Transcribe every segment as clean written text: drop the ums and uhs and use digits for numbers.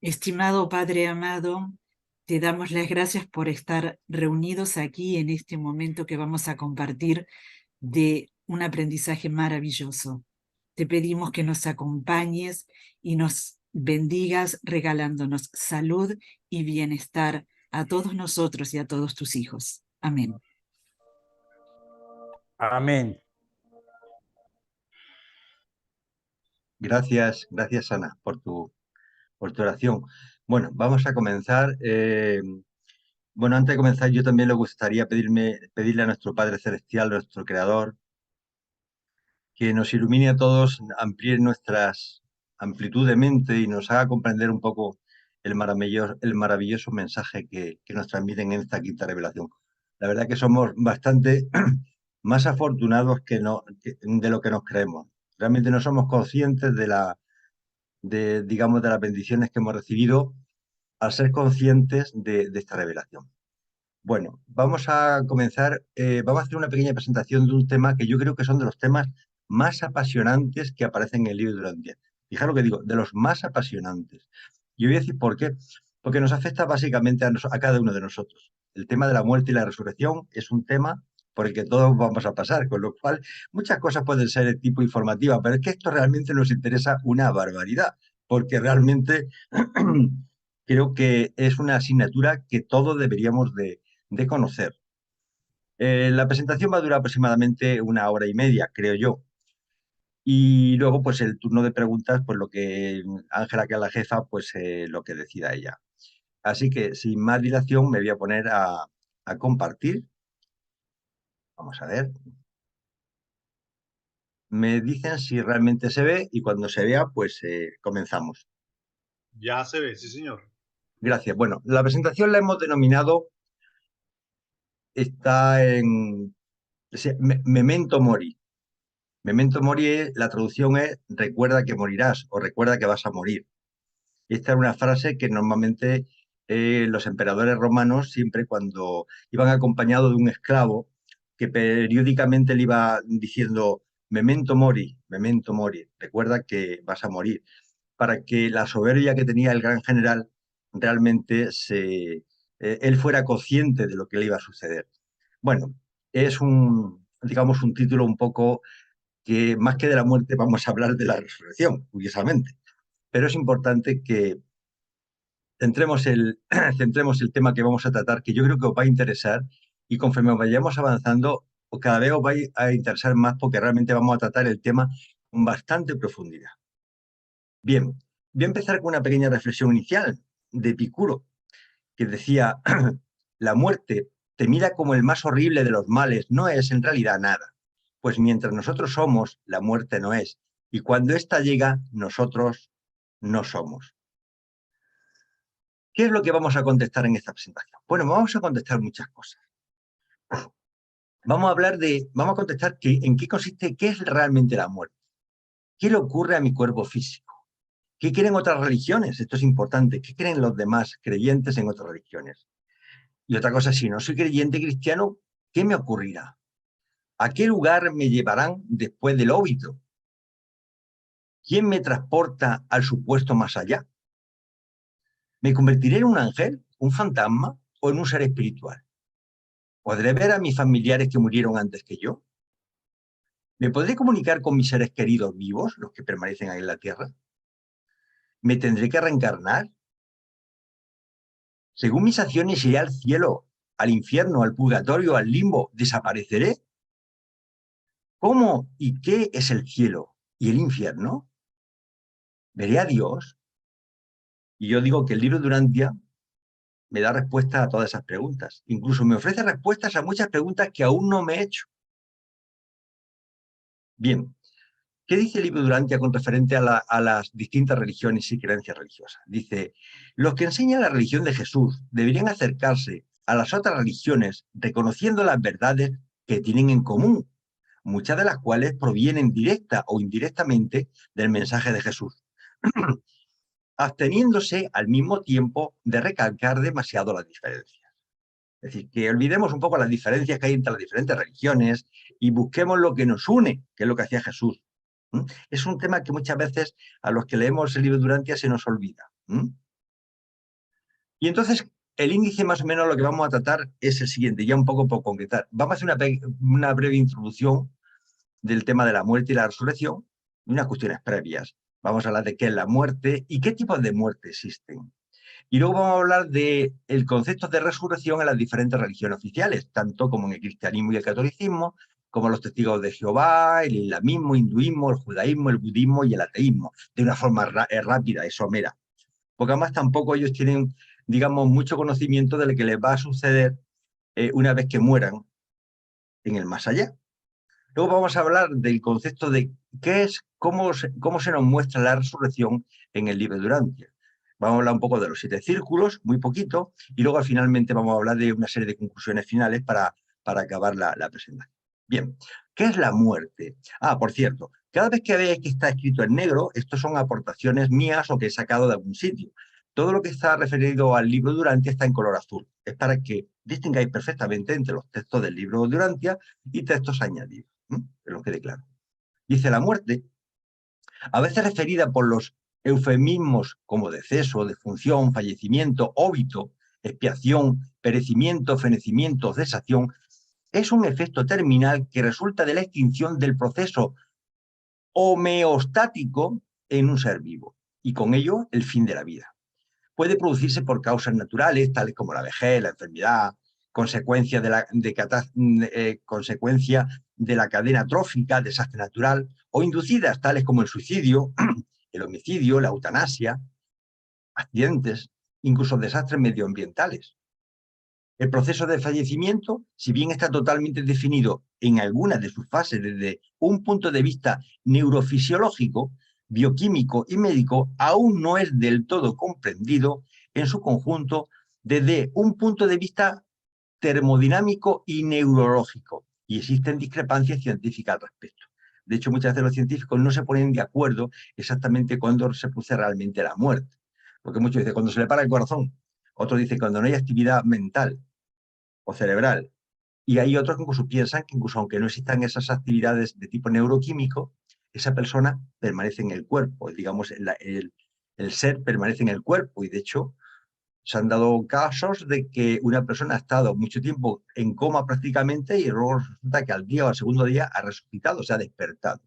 Estimado Padre amado, te damos las gracias por estar reunidos aquí en este momento que vamos a compartir de un aprendizaje maravilloso. Te pedimos que nos acompañes y nos bendigas regalándonos salud y bienestar a todos nosotros y a todos tus hijos. Amén. Amén. Gracias Ana, por tu oración. Bueno, vamos a comenzar. Bueno, antes de comenzar, yo también le gustaría pedirle a nuestro Padre Celestial, nuestro Creador, que nos ilumine a todos, amplíe nuestras amplitud de mente y nos haga comprender un poco el maravilloso mensaje que nos transmiten en esta quinta revelación. La verdad que somos bastante más afortunados de lo que nos creemos. Realmente no somos conscientes digamos, de las bendiciones que hemos recibido al ser conscientes de esta revelación. Bueno, vamos a comenzar, vamos a hacer una pequeña presentación de un tema que yo creo que son de los temas más apasionantes que aparecen en el libro de Durantia. Fijaros lo que digo, de los más apasionantes. Y voy a decir por qué. Porque nos afecta básicamente a cada uno de nosotros. El tema de la muerte y la resurrección es un tema por el que todos vamos a pasar, con lo cual muchas cosas pueden ser de tipo informativa, pero es que esto realmente nos interesa una barbaridad, porque realmente creo que es una asignatura que todos deberíamos de conocer. La presentación va a durar aproximadamente 1 hora y media, creo yo. Y luego, pues el turno de preguntas, pues lo que Ángela, que es la jefa, pues lo que decida ella. Así que, sin más dilación, me voy a poner a compartir. Vamos a ver. Me dicen si realmente se ve y cuando se vea, pues comenzamos. Ya se ve, sí, señor. Gracias. Bueno, la presentación la hemos denominado, está en Memento Mori. Memento Mori, la traducción es recuerda que morirás o recuerda que vas a morir. Esta era una frase que normalmente los emperadores romanos, siempre cuando iban acompañados de un esclavo, que periódicamente le iba diciendo memento mori, recuerda que vas a morir, para que la soberbia que tenía el gran general realmente él fuera consciente de lo que le iba a suceder. Bueno, es digamos, un título un poco que más que de la muerte vamos a hablar de la resurrección, curiosamente. Pero es importante que centremos centremos el tema que vamos a tratar, que yo creo que os va a interesar, y conforme vayamos avanzando, cada vez os va a interesar más porque realmente vamos a tratar el tema con bastante profundidad. Bien, voy a empezar con una pequeña reflexión inicial de Epicuro, que decía, la muerte, temida como el más horrible de los males, no es en realidad nada, pues mientras nosotros somos, la muerte no es, y cuando ésta llega, nosotros no somos. ¿Qué es lo que vamos a contestar en esta presentación? Bueno, vamos a contestar muchas cosas. Vamos a contestar en qué consiste, qué es realmente la muerte. ¿Qué le ocurre a mi cuerpo físico? ¿Qué creen otras religiones? Esto es importante. ¿Qué creen los demás creyentes en otras religiones? Y otra cosa, si no soy creyente cristiano, ¿qué me ocurrirá? ¿A qué lugar me llevarán después del óbito? ¿Quién me transporta al supuesto más allá? ¿Me convertiré en un ángel, un fantasma o en un ser espiritual? ¿Podré ver a mis familiares que murieron antes que yo? ¿Me podré comunicar con mis seres queridos vivos, los que permanecen ahí en la tierra? ¿Me tendré que reencarnar? Según mis acciones iré al cielo, al infierno, al purgatorio, al limbo. ¿Desapareceré? ¿Cómo y qué es el cielo y el infierno? ¿Veré a Dios? Y yo digo que el libro de Durantia me da respuesta a todas esas preguntas. Incluso me ofrece respuestas a muchas preguntas que aún no me he hecho. Bien, ¿qué dice el libro de Durantia con referente a las distintas religiones y creencias religiosas? Dice, los que enseñan la religión de Jesús deberían acercarse a las otras religiones reconociendo las verdades que tienen en común, muchas de las cuales provienen directa o indirectamente del mensaje de Jesús, absteniéndose al mismo tiempo de recalcar demasiado las diferencias. Es decir, que olvidemos un poco las diferencias que hay entre las diferentes religiones y busquemos lo que nos une, que es lo que hacía Jesús. Es un tema que muchas veces a los que leemos el libro de Durantia se nos olvida. Y entonces, el índice más o menos lo que vamos a tratar es el siguiente, ya un poco por concretar. Vamos a hacer una breve introducción del tema de la muerte y la resurrección y unas cuestiones previas. Vamos a hablar de qué es la muerte y qué tipos de muerte existen. Y luego vamos a hablar del concepto de resurrección en las diferentes religiones oficiales, tanto como en el cristianismo y el catolicismo, como los testigos de Jehová, el islamismo, hinduismo, el judaísmo, el budismo y el ateísmo, de una forma rápida y somera. Porque además tampoco ellos tienen, digamos, mucho conocimiento de lo que les va a suceder una vez que mueran en el más allá. Luego vamos a hablar del concepto de qué es, cómo se nos muestra la resurrección en el libro de Durantia. Vamos a hablar un poco de los 7 círculos, muy poquito, y luego finalmente vamos a hablar de una serie de conclusiones finales para acabar la presentación. Bien, ¿qué es la muerte? Ah, por cierto, cada vez que veáis que está escrito en negro, estos son aportaciones mías o que he sacado de algún sitio. Todo lo que está referido al libro de Durantia está en color azul. Es para que distingáis perfectamente entre los textos del libro de Durantia y textos añadidos. Que lo quede claro. Dice la muerte, a veces referida por los eufemismos como deceso, defunción, fallecimiento, óbito, expiación, perecimiento, fenecimiento, cesación, es un efecto terminal que resulta de la extinción del proceso homeostático en un ser vivo, y con ello el fin de la vida. Puede producirse por causas naturales, tales como la vejez, la enfermedad, consecuencia consecuencia de la cadena trófica, desastre natural, o inducidas, tales como el suicidio, el homicidio, la eutanasia, accidentes, incluso desastres medioambientales. El proceso de fallecimiento, si bien está totalmente definido en algunas de sus fases desde un punto de vista neurofisiológico, bioquímico y médico, aún no es del todo comprendido en su conjunto desde un punto de vista termodinámico y neurológico, y existen discrepancias científicas al respecto. De hecho, muchas veces los científicos no se ponen de acuerdo exactamente cuándo se produce realmente la muerte. Porque muchos dicen cuando se le para el corazón, otros dicen cuando no hay actividad mental o cerebral. Y hay otros que incluso piensan que incluso aunque no existan esas actividades de tipo neuroquímico, esa persona permanece en el cuerpo, digamos, el ser permanece en el cuerpo. Y de hecho, se han dado casos de que una persona ha estado mucho tiempo en coma prácticamente y luego resulta que al día o al segundo día ha resucitado, se ha despertado.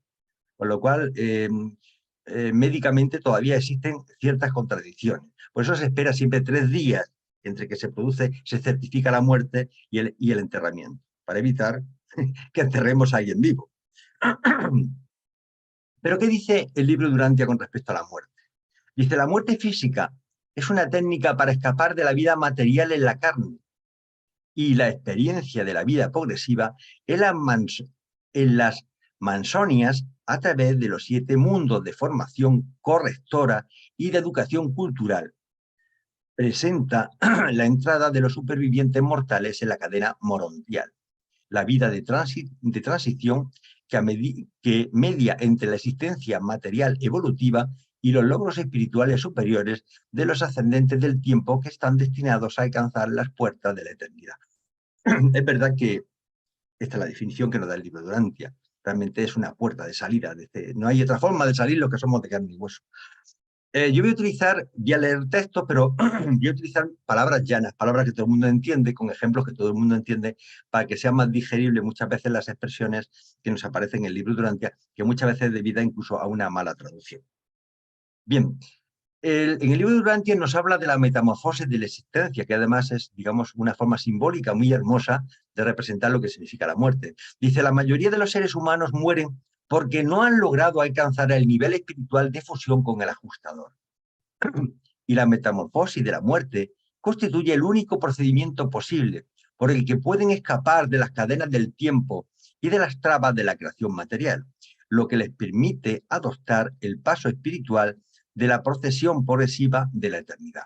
Con lo cual, médicamente todavía existen ciertas contradicciones. Por eso se espera siempre 3 días entre que se produce, se certifica la muerte y el enterramiento, para evitar que enterremos a alguien vivo. Pero ¿qué dice el libro Durantia con respecto a la muerte? Dice, la muerte física es una técnica para escapar de la vida material en la carne y la experiencia de la vida progresiva en las mansonias a través de los 7 mundos de formación correctora y de educación cultural. Presenta la entrada de los supervivientes mortales en la cadena morontial, la vida de transición que media entre la existencia material evolutiva y los logros espirituales superiores de los ascendentes del tiempo que están destinados a alcanzar las puertas de la eternidad. Es verdad que esta es la definición que nos da el libro de Durantia. Realmente es una puerta de salida. No hay otra forma de salir los que somos de carne y hueso. Yo voy a leer textos, pero voy a utilizar palabras llanas, palabras que todo el mundo entiende, con ejemplos que todo el mundo entiende, para que sea más digerible muchas veces las expresiones que nos aparecen en el libro de Durantia, que muchas veces debido incluso a una mala traducción. Bien, en el libro de Durantia nos habla de la metamorfosis de la existencia, que además es, digamos, una forma simbólica muy hermosa de representar lo que significa la muerte. Dice, la mayoría de los seres humanos mueren porque no han logrado alcanzar el nivel espiritual de fusión con el ajustador. Y la metamorfosis de la muerte constituye el único procedimiento posible por el que pueden escapar de las cadenas del tiempo y de las trabas de la creación material, lo que les permite adoptar el paso espiritual de la procesión progresiva de la eternidad.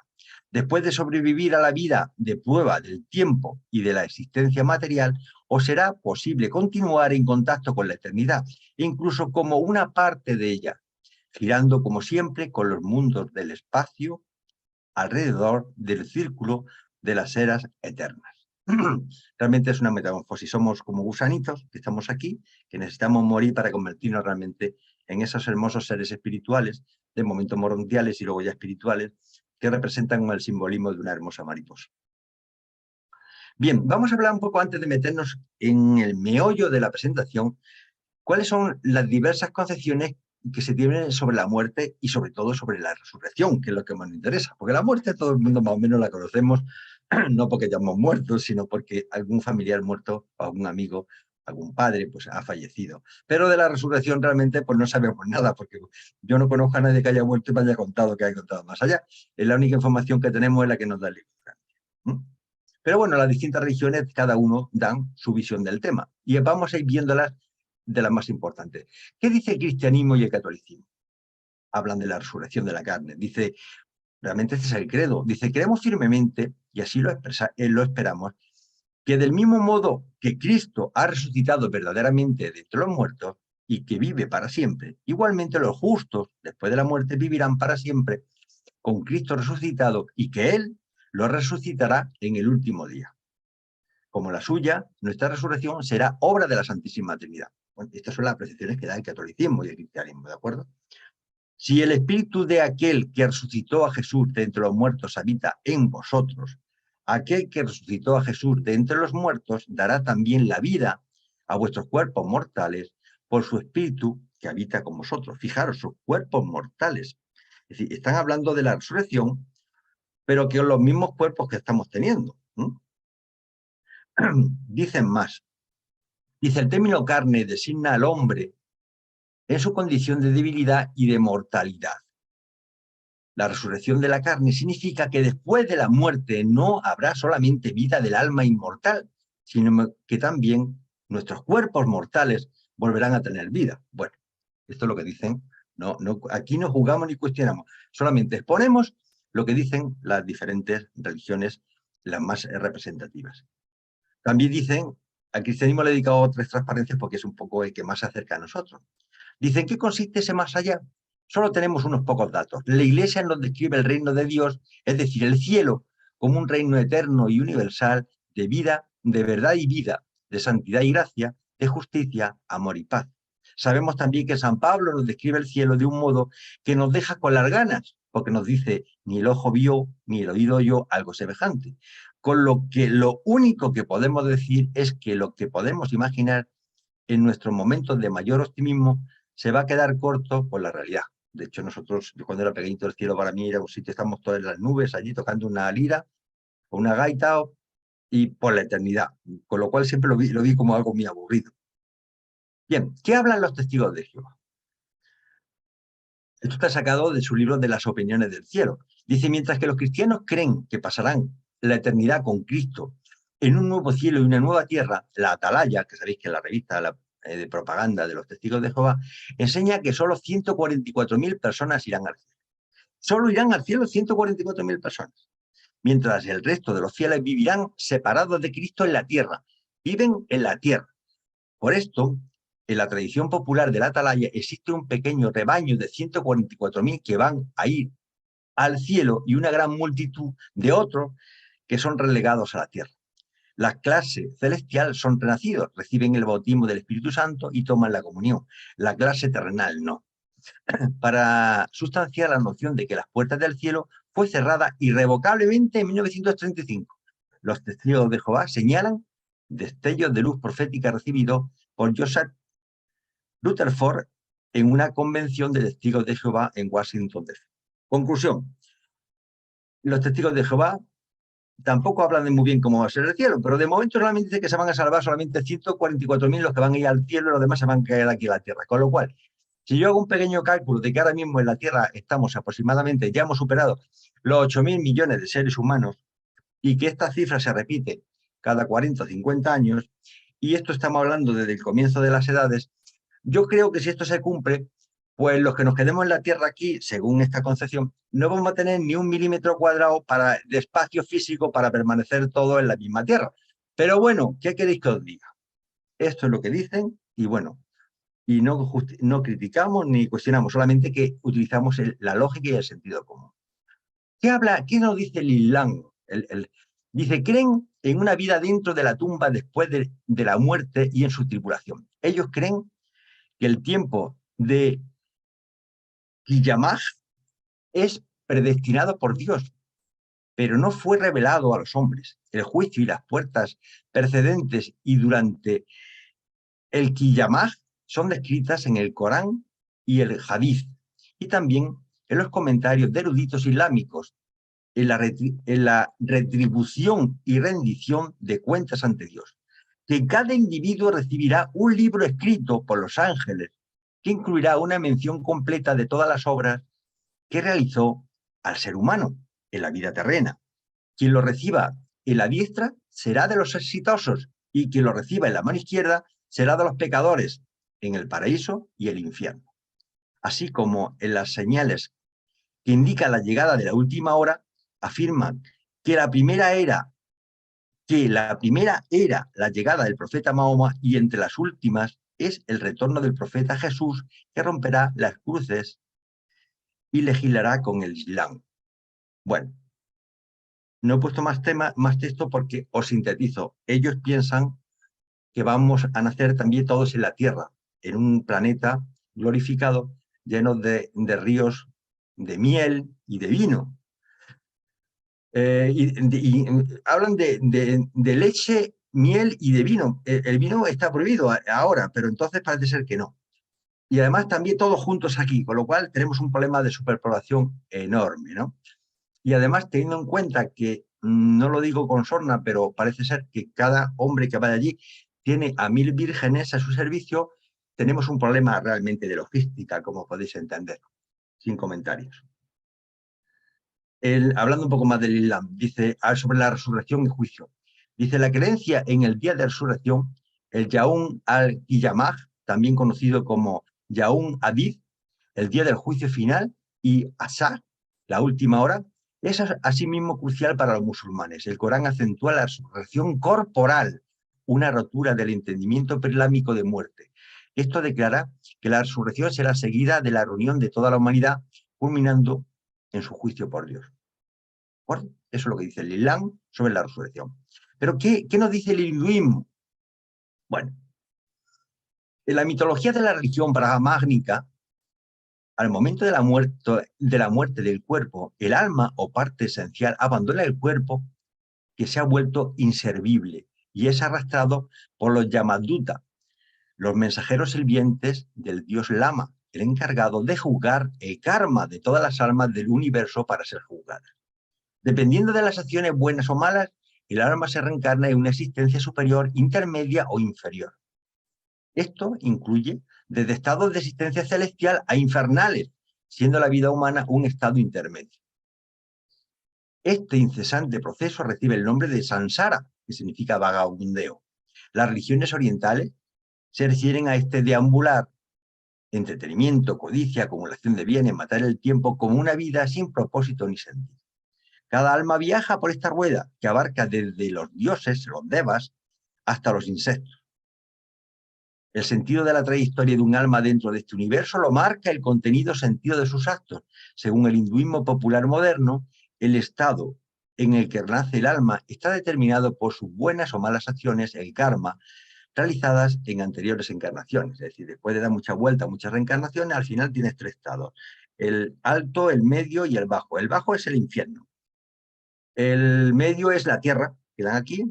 Después de sobrevivir a la vida de prueba del tiempo y de la existencia material, os será posible continuar en contacto con la eternidad, incluso como una parte de ella, girando como siempre con los mundos del espacio alrededor del círculo de las eras eternas. Realmente es una metamorfosis. Somos como gusanitos que estamos aquí, que necesitamos morir para convertirnos realmente en esos hermosos seres espirituales, de momentos morontiales y luego ya espirituales, que representan el simbolismo de una hermosa mariposa. Bien, vamos a hablar un poco antes de meternos en el meollo de la presentación, cuáles son las diversas concepciones que se tienen sobre la muerte y sobre todo sobre la resurrección, que es lo que más nos interesa, porque la muerte todo el mundo más o menos la conocemos, no porque hayamos muerto, sino porque algún familiar muerto, o algún amigo, algún padre, pues ha fallecido. Pero de la resurrección realmente pues no sabemos nada, porque yo no conozco a nadie que haya muerto y me haya contado que haya contado más allá. Es la única información que tenemos, es la que nos da el libro. Pero bueno, las distintas religiones, cada uno dan su visión del tema. Y vamos a ir viéndolas de las más importantes. ¿Qué dice el cristianismo y el catolicismo? Hablan de la resurrección de la carne. Dice, realmente este es el credo. Dice, creemos firmemente, y así lo esperamos, que del mismo modo que Cristo ha resucitado verdaderamente de entre los muertos y que vive para siempre, igualmente los justos, después de la muerte, vivirán para siempre con Cristo resucitado y que Él lo resucitará en el último día. Como la suya, nuestra resurrección será obra de la Santísima Trinidad. Bueno, estas son las apreciaciones que da el catolicismo y el cristianismo, ¿de acuerdo? Si el espíritu de aquel que resucitó a Jesús de entre los muertos habita en vosotros, aquel que resucitó a Jesús de entre los muertos dará también la vida a vuestros cuerpos mortales por su espíritu que habita con vosotros. Fijaros, sus cuerpos mortales. Es decir, están hablando de la resurrección, pero que son los mismos cuerpos que estamos teniendo. Dicen más. Dice, el término carne designa al hombre en su condición de debilidad y de mortalidad. La resurrección de la carne significa que después de la muerte no habrá solamente vida del alma inmortal, sino que también nuestros cuerpos mortales volverán a tener vida. Bueno, esto es lo que dicen. Aquí no juzgamos ni cuestionamos, solamente exponemos lo que dicen las diferentes religiones, las más representativas. También dicen, al cristianismo le he dedicado 3 transparencias porque es un poco el que más se acerca a nosotros. Dicen, ¿qué consiste ese más allá? Solo tenemos unos pocos datos. La Iglesia nos describe el reino de Dios, es decir, el cielo, como un reino eterno y universal de vida, de verdad y vida, de santidad y gracia, de justicia, amor y paz. Sabemos también que San Pablo nos describe el cielo de un modo que nos deja con las ganas, porque nos dice, ni el ojo vio, ni el oído oyó algo semejante. Con lo que lo único que podemos decir es que lo que podemos imaginar en nuestros momentos de mayor optimismo se va a quedar corto por la realidad. De hecho, nosotros, yo cuando era pequeñito, el cielo para mí era un sitio, estamos todas en las nubes, allí tocando una lira o una gaita y por la eternidad. Con lo cual siempre lo vi como algo muy aburrido. Bien, ¿qué hablan los testigos de Jehová? Esto está sacado de su libro de las opiniones del cielo. Dice, mientras que los cristianos creen que pasarán la eternidad con Cristo en un nuevo cielo y una nueva tierra, la Atalaya, que sabéis que es la revista de propaganda de los testigos de Jehová, enseña que solo 144.000 personas irán al cielo. Solo irán al cielo 144.000 personas. Mientras el resto de los fieles vivirán separados de Cristo en la tierra. Viven en la tierra. Por esto, en la tradición popular de la Atalaya existe un pequeño rebaño de 144.000 que van a ir al cielo y una gran multitud de otros que son relegados a la tierra. La clase celestial son renacidos, reciben el bautismo del Espíritu Santo y toman la comunión. La clase terrenal no. Para sustanciar la noción de que las puertas del cielo fue cerrada irrevocablemente en 1935. Los testigos de Jehová señalan destellos de luz profética recibidos por Joseph Rutherford en una convención de testigos de Jehová en Washington, D.C. Conclusión. Los testigos de Jehová tampoco hablan de muy bien cómo va a ser el cielo, pero de momento solamente dice que se van a salvar solamente 144.000 los que van a ir al cielo y los demás se van a caer aquí a la tierra. Con lo cual, si yo hago un pequeño cálculo de que ahora mismo en la tierra estamos aproximadamente, ya hemos superado los 8.000 millones de seres humanos y que esta cifra se repite cada 40 o 50 años, y esto estamos hablando desde el comienzo de las edades, yo creo que si esto se cumple, pues los que nos quedemos en la Tierra aquí, según esta concepción, no vamos a tener ni 1 milímetro cuadrado de espacio físico para permanecer todo en la misma Tierra. Pero bueno, ¿qué queréis que os diga? Esto es lo que dicen y bueno, y no criticamos ni cuestionamos, solamente que utilizamos la lógica y el sentido común. ¿Qué nos dice el Islam? Dice, creen en una vida dentro de la tumba después de la muerte y en su tribulación. Ellos creen que el tiempo de Qiyamah es predestinado por Dios, pero no fue revelado a los hombres. El juicio y las puertas precedentes y durante el Qiyamah son descritas en el Corán y el Hadith, y también en los comentarios de eruditos islámicos, en la retribución y rendición de cuentas ante Dios, que cada individuo recibirá un libro escrito por los ángeles, que incluirá una mención completa de todas las obras que realizó al ser humano en la vida terrena. Quien lo reciba en la diestra será de los exitosos, y quien lo reciba en la mano izquierda será de los pecadores, en el paraíso y el infierno. Así como en las señales que indican la llegada de la última hora, afirman que la primera era la llegada del profeta Mahoma, y entre las últimas es el retorno del profeta Jesús, que romperá las cruces y legislará con el Islam. Bueno, no he puesto más texto porque os sintetizo. Ellos piensan que vamos a nacer también todos en la Tierra, en un planeta glorificado, lleno de ríos de miel y de vino. Hablan de leche, miel y de vino. El vino está prohibido ahora, pero entonces parece ser que no. Y además también todos juntos aquí, con lo cual tenemos un problema de superpoblación enorme, ¿no? Y además, teniendo en cuenta que, no lo digo con sorna, pero parece ser que cada hombre que vaya allí tiene a 1000 vírgenes a su servicio, tenemos un problema realmente de logística, como podéis entender, sin comentarios. Hablando un poco más del Islam, dice sobre la resurrección y juicio. Dice, la creencia en el día de resurrección, el Yaum al-Qiyamah, también conocido como Yaum Hadid, el día del juicio final, y Asá, la última hora, es asimismo crucial para los musulmanes. El Corán acentúa la resurrección corporal, una rotura del entendimiento preislámico de muerte. Esto declara que la resurrección será seguida de la reunión de toda la humanidad, culminando en su juicio por Dios. ¿De acuerdo? Eso es lo que dice el Islam sobre la resurrección. Pero ¿qué nos dice el hinduismo? Bueno, en la mitología de la religión brahmánica, al momento de la muerte del cuerpo, el alma o parte esencial abandona el cuerpo, que se ha vuelto inservible, y es arrastrado por los Yamaduta, los mensajeros sirvientes del dios Lama, el encargado de juzgar el karma de todas las almas del universo para ser juzgadas. Dependiendo de las acciones buenas o malas, el alma se reencarna en una existencia superior, intermedia o inferior. Esto incluye desde estados de existencia celestial a infernales, siendo la vida humana un estado intermedio. Este incesante proceso recibe el nombre de Sansara, que significa vagabundeo. Las religiones orientales se refieren a este deambular, entretenimiento, codicia, acumulación de bienes, matar el tiempo, como una vida sin propósito ni sentido. Cada alma viaja por esta rueda, que abarca desde los dioses, los devas, hasta los insectos. El sentido de la trayectoria de un alma dentro de este universo lo marca el contenido sentido de sus actos. Según el hinduismo popular moderno, el estado en el que nace el alma está determinado por sus buenas o malas acciones, el karma, realizadas en anteriores encarnaciones. Es decir, después de dar mucha vuelta, muchas reencarnaciones, al final tienes 3 estados: el alto, el medio y el bajo. El bajo es el infierno. El medio es la tierra, que dan aquí,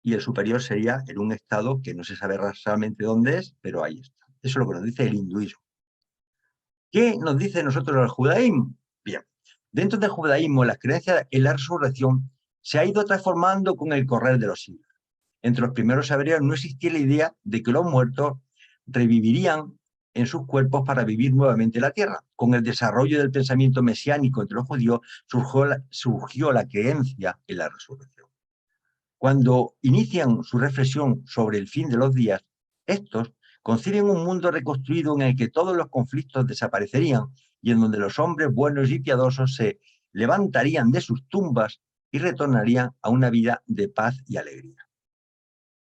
y el superior sería en un estado que no se sabe realmente dónde es, pero ahí está. Eso es lo que nos dice el hinduismo. ¿Qué nos dice nosotros el judaísmo? Bien, dentro del judaísmo, la creencia en la resurrección se ha ido transformando con el correr de los siglos. Entre los primeros hebreos no existía la idea de que los muertos revivirían en sus cuerpos para vivir nuevamente la tierra. Con el desarrollo del pensamiento mesiánico entre los judíos surgió la creencia en la resurrección. Cuando inician su reflexión sobre el fin de los días, estos conciben un mundo reconstruido en el que todos los conflictos desaparecerían y en donde los hombres buenos y piadosos se levantarían de sus tumbas y retornarían a una vida de paz y alegría.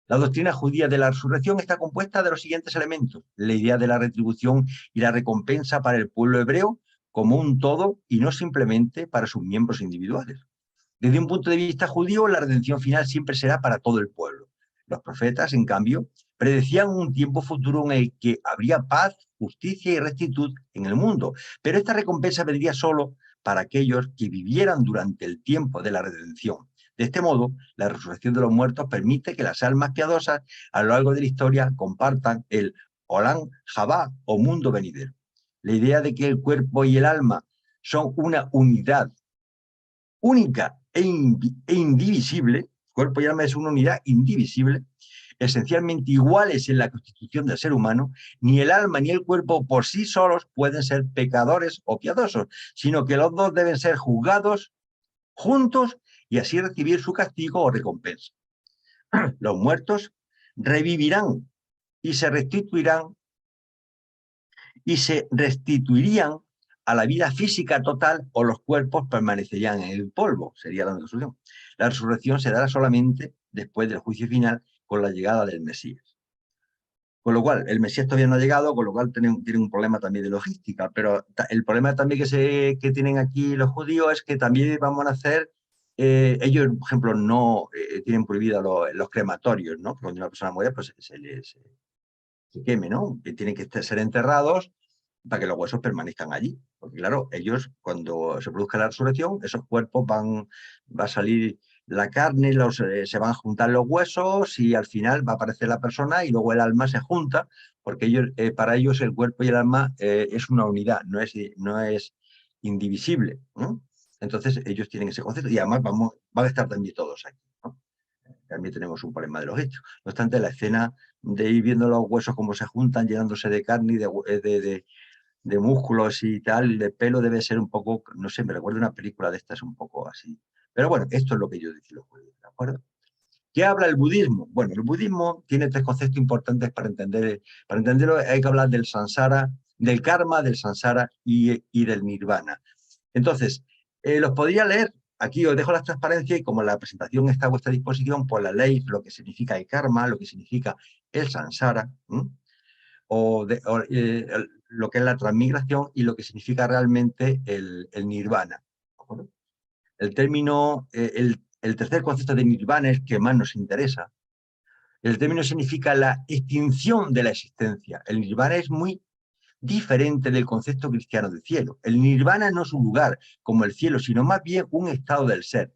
La doctrina judía de la resurrección está compuesta de los siguientes elementos: la idea de la retribución y la recompensa para el pueblo hebreo como un todo y no simplemente para sus miembros individuales. Desde un punto de vista judío, la redención final siempre será para todo el pueblo. Los profetas, en cambio, predecían un tiempo futuro en el que habría paz, justicia y rectitud en el mundo, pero esta recompensa vendría solo para aquellos que vivieran durante el tiempo de la redención. De este modo, la resurrección de los muertos permite que las almas piadosas a lo largo de la historia compartan el Olam Jabá o mundo venidero. La idea de que el cuerpo y el alma son una unidad única e indivisible, cuerpo y alma es una unidad indivisible, esencialmente iguales en la constitución del ser humano, ni el alma ni el cuerpo por sí solos pueden ser pecadores o piadosos, sino que los dos deben ser juzgados juntos y así recibir su castigo o recompensa. Los muertos revivirán y se restituirían a la vida física total o los cuerpos permanecerían en el polvo, sería la resurrección. La resurrección se dará solamente después del juicio final con la llegada del Mesías. Con lo cual, el Mesías todavía no ha llegado, con lo cual tienen un problema también de logística, pero el problema también que tienen aquí los judíos es que también vamos a hacer, ellos, por ejemplo, no tienen prohibido los crematorios, ¿no? Cuando una persona muere, pues se queme, ¿no? Que tienen que ser enterrados para que los huesos permanezcan allí. Porque claro, ellos cuando se produzca la resurrección, esos cuerpos va a salir la carne, se van a juntar los huesos y al final va a aparecer la persona y luego el alma se junta, porque para ellos el cuerpo y el alma es una unidad, no es indivisible, ¿no? Entonces ellos tienen ese concepto y además van a estar también todos aquí, ¿no? También tenemos un problema de logística. No obstante, la escena de ir viendo los huesos cómo se juntan, llenándose de carne y de músculos y tal, de pelo, debe ser un poco, no sé, me recuerdo una película de estas un poco así. Pero bueno, esto es lo que yo decía, ¿de acuerdo? ¿Qué habla el budismo? Bueno, el budismo tiene tres conceptos importantes para entenderlo hay que hablar del samsara, del karma, del samsara y del nirvana. Entonces, los podría leer. Aquí os dejo las transparencias y como la presentación está a vuestra disposición, pues la leéis lo que significa el karma, lo que significa el samsara, lo que es la transmigración y lo que significa realmente el nirvana. ¿De acuerdo? El término, el tercer concepto de nirvana es el que más nos interesa. El término significa la extinción de la existencia. El nirvana es muy diferente del concepto cristiano del cielo. El nirvana no es un lugar como el cielo, sino más bien un estado del ser.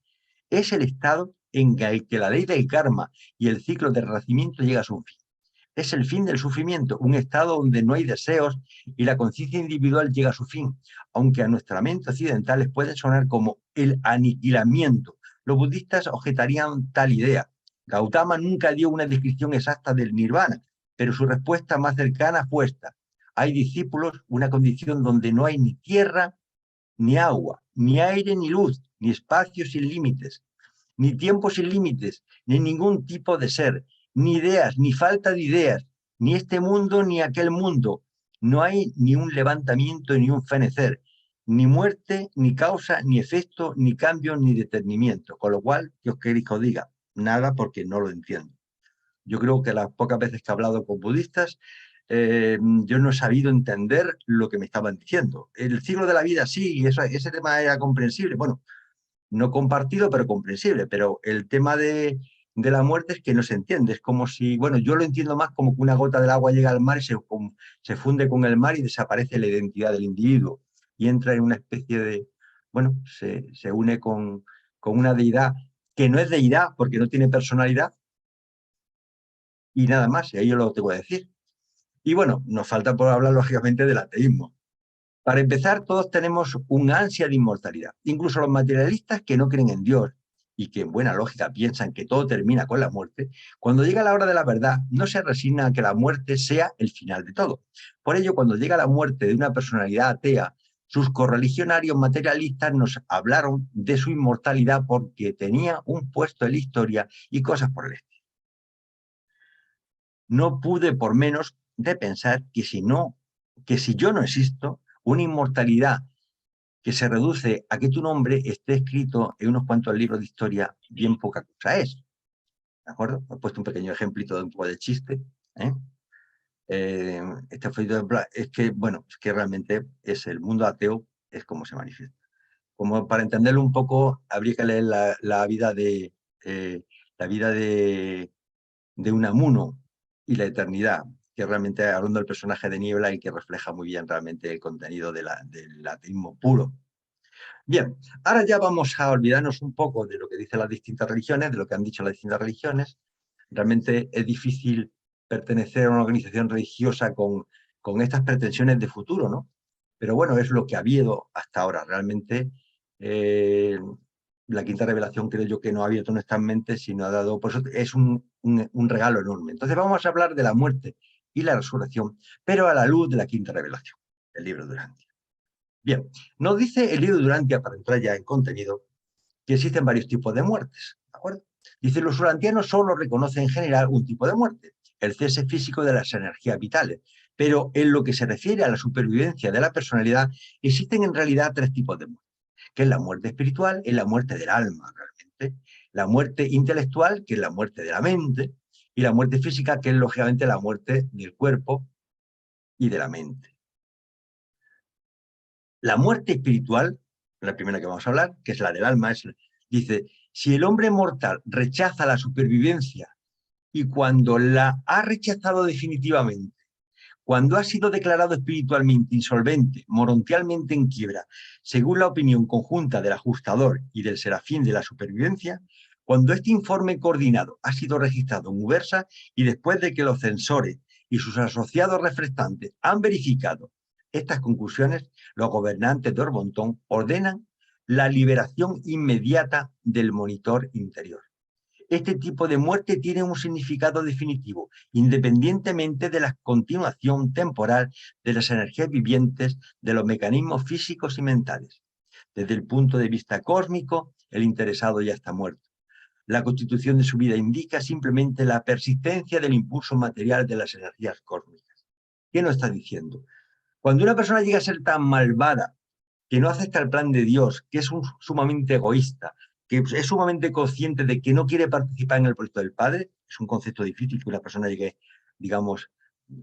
Es el estado en el que la ley del karma y el ciclo de renacimiento llega a su fin. Es el fin del sufrimiento, un estado donde no hay deseos y la conciencia individual llega a su fin, aunque a nuestra mente occidental les puede sonar como el aniquilamiento. Los budistas objetarían tal idea. Gautama nunca dio una descripción exacta del nirvana, pero su respuesta más cercana fue esta. Hay discípulos, una condición donde no hay ni tierra, ni agua, ni aire, ni luz, ni espacio sin límites, ni tiempo sin límites, ni ningún tipo de ser, ni ideas, ni falta de ideas, ni este mundo, ni aquel mundo. No hay ni un levantamiento, ni un fenecer, ni muerte, ni causa, ni efecto, ni cambio, ni detenimiento. Con lo cual, ¿qué os queréis que os diga? Nada, porque no lo entiendo. Yo creo que las pocas veces que he hablado con budistas, yo no he sabido entender lo que me estaban diciendo. El ciclo de la vida, sí, ese tema era comprensible. Bueno, no compartido, pero comprensible. Pero el tema de la muerte es que no se entiende. Es como si, bueno, yo lo entiendo más como que una gota del agua llega al mar y se funde con el mar y desaparece la identidad del individuo. Y entra en una especie de, bueno, se une con una deidad que no es deidad porque no tiene personalidad, y nada más, y ahí yo lo tengo que decir. Y bueno, nos falta por hablar lógicamente del ateísmo. Para empezar, todos tenemos un ansia de inmortalidad. Incluso los materialistas que no creen en Dios y que en buena lógica piensan que todo termina con la muerte, cuando llega la hora de la verdad, no se resignan a que la muerte sea el final de todo. Por ello, cuando llega la muerte de una personalidad atea, sus correligionarios materialistas nos hablaron de su inmortalidad porque tenía un puesto en la historia y cosas por el estilo. No pude por menos de pensar que si yo no existo, una inmortalidad que se reduce a que tu nombre esté escrito en unos cuantos libros de historia, bien poca cosa es. ¿De acuerdo? He puesto un pequeño ejemplito de un poco de chiste. Es que, bueno, es que realmente es el mundo ateo, es como se manifiesta. Como para entenderlo un poco, habría que leer la vida de Unamuno y la eternidad, que realmente hablando del personaje de Niebla y que refleja muy bien realmente el contenido del ateísmo puro. Bien, ahora ya vamos a olvidarnos un poco de lo que dicen las distintas religiones, de lo que han dicho las distintas religiones. Realmente es difícil pertenecer a una organización religiosa con estas pretensiones de futuro, ¿no? Pero bueno, es lo que ha habido hasta ahora. Realmente la quinta revelación creo yo que no ha abierto nuestras mentes, sino ha dado, por eso es un regalo enorme. Entonces vamos a hablar de la muerte y la resurrección, pero a la luz de la quinta revelación, el libro de Urantia. Bien, nos dice el libro de Urantia, para entrar ya en contenido, que existen varios tipos de muertes, ¿de acuerdo? Dice, los urantianos solo reconocen en general un tipo de muerte, el cese físico de las energías vitales, pero en lo que se refiere a la supervivencia de la personalidad, existen en realidad tres tipos de muerte, que es la muerte espiritual, es la muerte del alma realmente, la muerte intelectual, que es la muerte de la mente, y la muerte física, que es lógicamente la muerte del cuerpo y de la mente. La muerte espiritual, la primera que vamos a hablar, que es la del alma, dice, si el hombre mortal rechaza la supervivencia y cuando la ha rechazado definitivamente, cuando ha sido declarado espiritualmente insolvente, morontialmente en quiebra, según la opinión conjunta del ajustador y del serafín de la supervivencia, cuando este informe coordinado ha sido registrado en Ubersa y después de que los censores y sus asociados reflectantes han verificado estas conclusiones, los gobernantes de Orbontón ordenan la liberación inmediata del monitor interior. Este tipo de muerte tiene un significado definitivo, independientemente de la continuación temporal de las energías vivientes de los mecanismos físicos y mentales. Desde el punto de vista cósmico, el interesado ya está muerto. La constitución de su vida indica simplemente la persistencia del impulso material de las energías cósmicas. ¿Qué nos está diciendo? Cuando una persona llega a ser tan malvada que no acepta el plan de Dios, que es sumamente egoísta, que es sumamente consciente de que no quiere participar en el proyecto del Padre, es un concepto difícil que una persona llegue, digamos,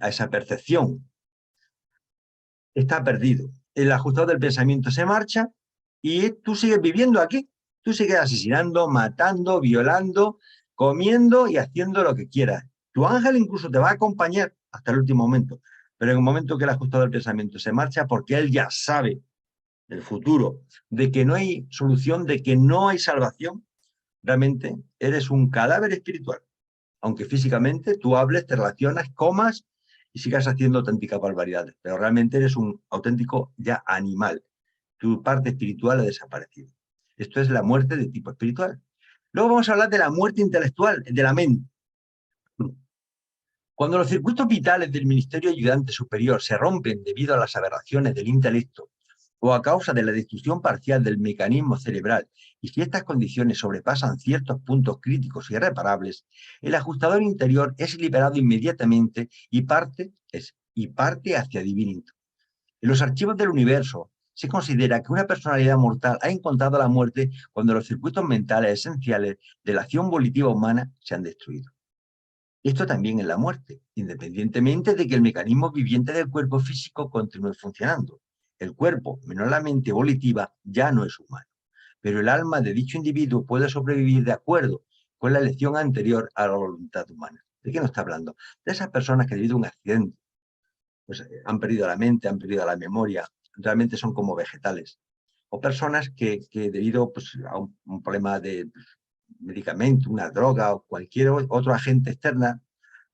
a esa percepción. Está perdido. El ajustado del pensamiento se marcha y tú sigues viviendo aquí. Tú sigues asesinando, matando, violando, comiendo y haciendo lo que quieras. Tu ángel incluso te va a acompañar hasta el último momento. Pero en el momento que el ajustado del pensamiento se marcha, porque él ya sabe del futuro, de que no hay solución, de que no hay salvación, realmente eres un cadáver espiritual. Aunque físicamente tú hables, te relacionas, comas y sigas haciendo auténticas barbaridades, pero realmente eres un auténtico ya animal. Tu parte espiritual ha desaparecido. Esto es la muerte de tipo espiritual. Luego vamos a hablar de la muerte intelectual, de la mente. Cuando los circuitos vitales del Ministerio Ayudante Superior se rompen debido a las aberraciones del intelecto, o a causa de la destrucción parcial del mecanismo cerebral, y si estas condiciones sobrepasan ciertos puntos críticos irreparables, el ajustador interior es liberado inmediatamente y parte hacia divinito. En los archivos del universo se considera que una personalidad mortal ha encontrado la muerte cuando los circuitos mentales esenciales de la acción volitiva humana se han destruido. Esto también es la muerte, independientemente de que el mecanismo viviente del cuerpo físico continúe funcionando. El cuerpo, menos la mente volitiva, ya no es humano. Pero el alma de dicho individuo puede sobrevivir de acuerdo con la elección anterior a la voluntad humana. ¿De qué nos está hablando? De esas personas que debido a un accidente pues, han perdido la mente, han perdido la memoria, realmente son como vegetales. O personas que debido pues, a un problema de medicamento, una droga o cualquier otro agente externa,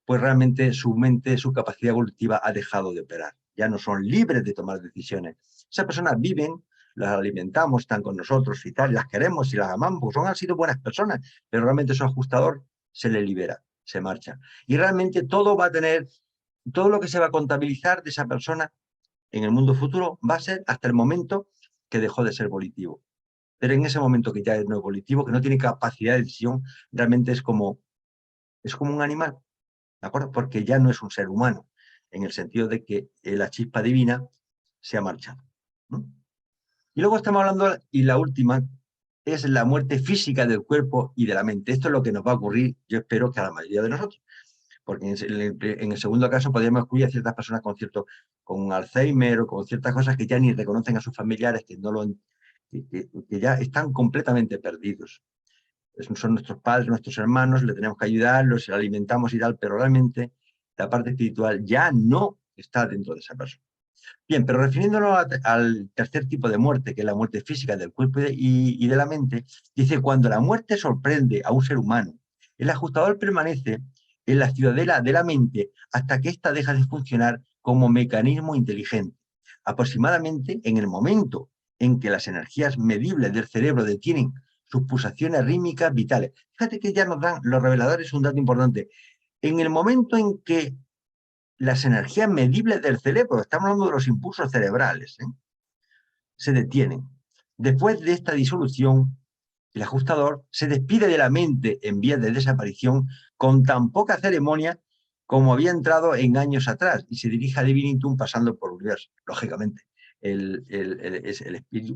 pues realmente su mente, su capacidad evolutiva ha dejado de operar. Ya no son libres de tomar decisiones. Esas personas viven, las alimentamos, están con nosotros y tal, y las queremos y las amamos, porque han sido buenas personas, pero realmente su ajustador se le libera, se marcha. Y realmente todo va a tener, todo lo que se va a contabilizar de esa persona en el mundo futuro va a ser hasta el momento que dejó de ser volitivo. Pero en ese momento que ya no es volitivo, que no tiene capacidad de decisión, realmente es como un animal. ¿De acuerdo? Porque ya no es un ser humano, en el sentido de que la chispa divina se ha marchado, ¿no? Y luego estamos hablando, y la última, es la muerte física del cuerpo y de la mente. Esto es lo que nos va a ocurrir, yo espero que a la mayoría de nosotros. Porque en el segundo caso podríamos excluir a ciertas personas con Alzheimer o con ciertas cosas que ya ni reconocen a sus familiares, que ya están completamente perdidos. Son nuestros padres, nuestros hermanos, le tenemos que ayudar, los alimentamos y tal, pero realmente la parte espiritual ya no está dentro de esa persona. Bien, pero refiriéndonos al tercer tipo de muerte, que es la muerte física del cuerpo y de la mente, dice, cuando la muerte sorprende a un ser humano, el ajustador permanece en la ciudadela de la mente hasta que ésta deja de funcionar como mecanismo inteligente. Aproximadamente en el momento en que las energías medibles del cerebro detienen sus pulsaciones rítmicas vitales. Fíjate que ya nos dan los reveladores un dato importante. En el momento en que las energías medibles del cerebro, estamos hablando de los impulsos cerebrales, se detienen. Después de esta disolución, el ajustador se despide de la mente en vías de desaparición con tan poca ceremonia como había entrado en años atrás y se dirige a Divinitum pasando por el universo. Lógicamente,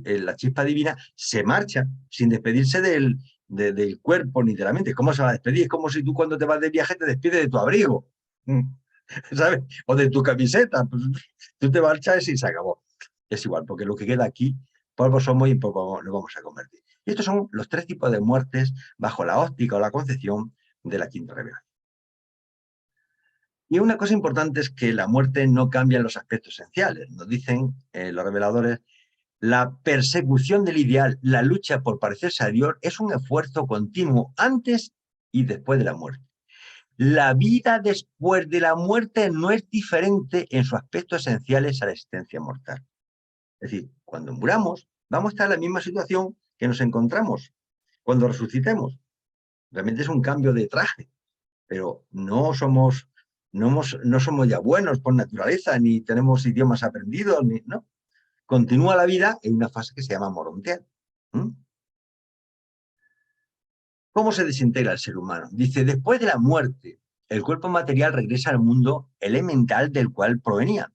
la chispa divina se marcha sin despedirse del cuerpo ni de la mente. ¿Cómo se va a despedir? Es como si tú cuando te vas de viaje te despides de tu abrigo, ¿sabes? O de tu camiseta. Pues, tú te marchas y se acabó. Es igual, porque lo que queda aquí, polvo somos y en polvo nos vamos a convertir. Y estos son los tres tipos de muertes bajo la óptica o la concepción de la quinta revelación. Y una cosa importante es que la muerte no cambia en los aspectos esenciales. Nos dicen los reveladores, la persecución del ideal, la lucha por parecerse a Dios, es un esfuerzo continuo antes y después de la muerte. La vida después de la muerte no es diferente en sus aspectos esenciales a la existencia mortal. Es decir, cuando muramos, vamos a estar en la misma situación que nos encontramos cuando resucitemos. Realmente es un cambio de traje, pero no somos ya buenos por naturaleza, ni tenemos idiomas aprendidos, no. Continúa la vida en una fase que se llama morontear. ¿Cómo se desintegra el ser humano? Dice, después de la muerte, el cuerpo material regresa al mundo elemental del cual provenía,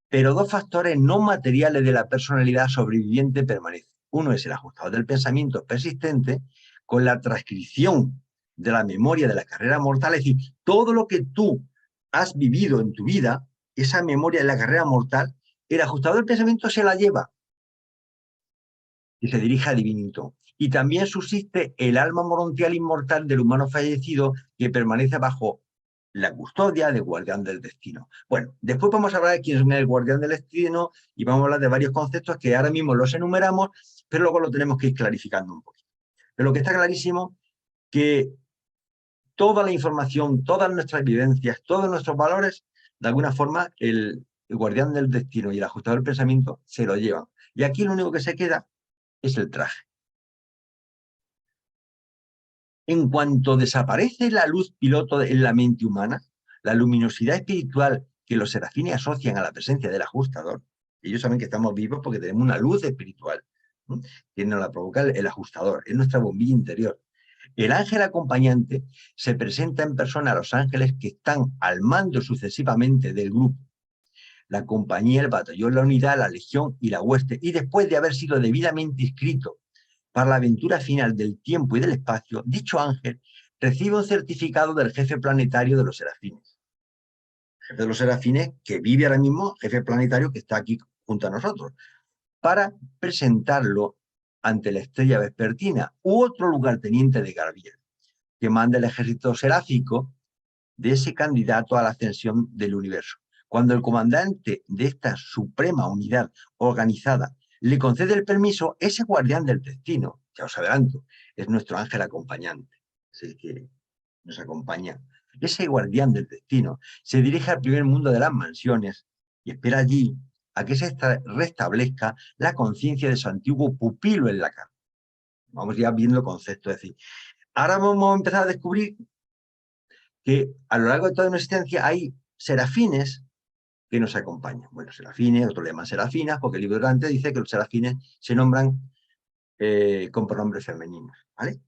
pero dos factores no materiales de la personalidad sobreviviente permanecen. Uno es el ajustador del pensamiento persistente con la transcripción de la memoria de la carrera mortal, es decir, todo lo que tú has vivido en tu vida, esa memoria de la carrera mortal, el ajustador del pensamiento se la lleva y se dirige a Divinito. Y también subsiste el alma morontial inmortal del humano fallecido que permanece bajo la custodia del guardián del destino. Bueno, después vamos a hablar de quién es el guardián del destino y vamos a hablar de varios conceptos que ahora mismo los enumeramos, pero luego lo tenemos que ir clarificando un poquito. Pero lo que está clarísimo que toda la información, todas nuestras vivencias, todos nuestros valores, de alguna forma el guardián del destino y el ajustador del pensamiento se lo llevan. Y aquí lo único que se queda es el traje. En cuanto desaparece la luz piloto en la mente humana, la luminosidad espiritual que los serafines asocian a la presencia del ajustador, ellos saben que estamos vivos porque tenemos una luz espiritual, ¿no?, que nos la provoca el ajustador, es nuestra bombilla interior. El ángel acompañante se presenta en persona a los ángeles que están al mando sucesivamente del grupo, la compañía, el batallón, la unidad, la legión y la hueste, y después de haber sido debidamente inscrito para la aventura final del tiempo y del espacio, dicho ángel recibe un certificado del jefe planetario de los serafines. El jefe de los serafines que vive ahora mismo, jefe planetario que está aquí junto a nosotros, para presentarlo ante la estrella vespertina u otro lugarteniente de Garbiel, que manda el ejército seráfico de ese candidato a la ascensión del universo. Cuando el comandante de esta suprema unidad organizada le concede el permiso, ese guardián del destino, ya os adelanto, es nuestro ángel acompañante, es el que nos acompaña. Ese guardián del destino se dirige al primer mundo de las mansiones y espera allí a que se restablezca la conciencia de su antiguo pupilo en la carne. Vamos ya viendo conceptos, es decir, ahora vamos a empezar a descubrir que a lo largo de toda nuestra existencia hay serafines que nos acompañan. Bueno, serafines, otros le llaman serafinas, porque el libro de Dante dice que los serafines se nombran con pronombres femeninos, ¿vale?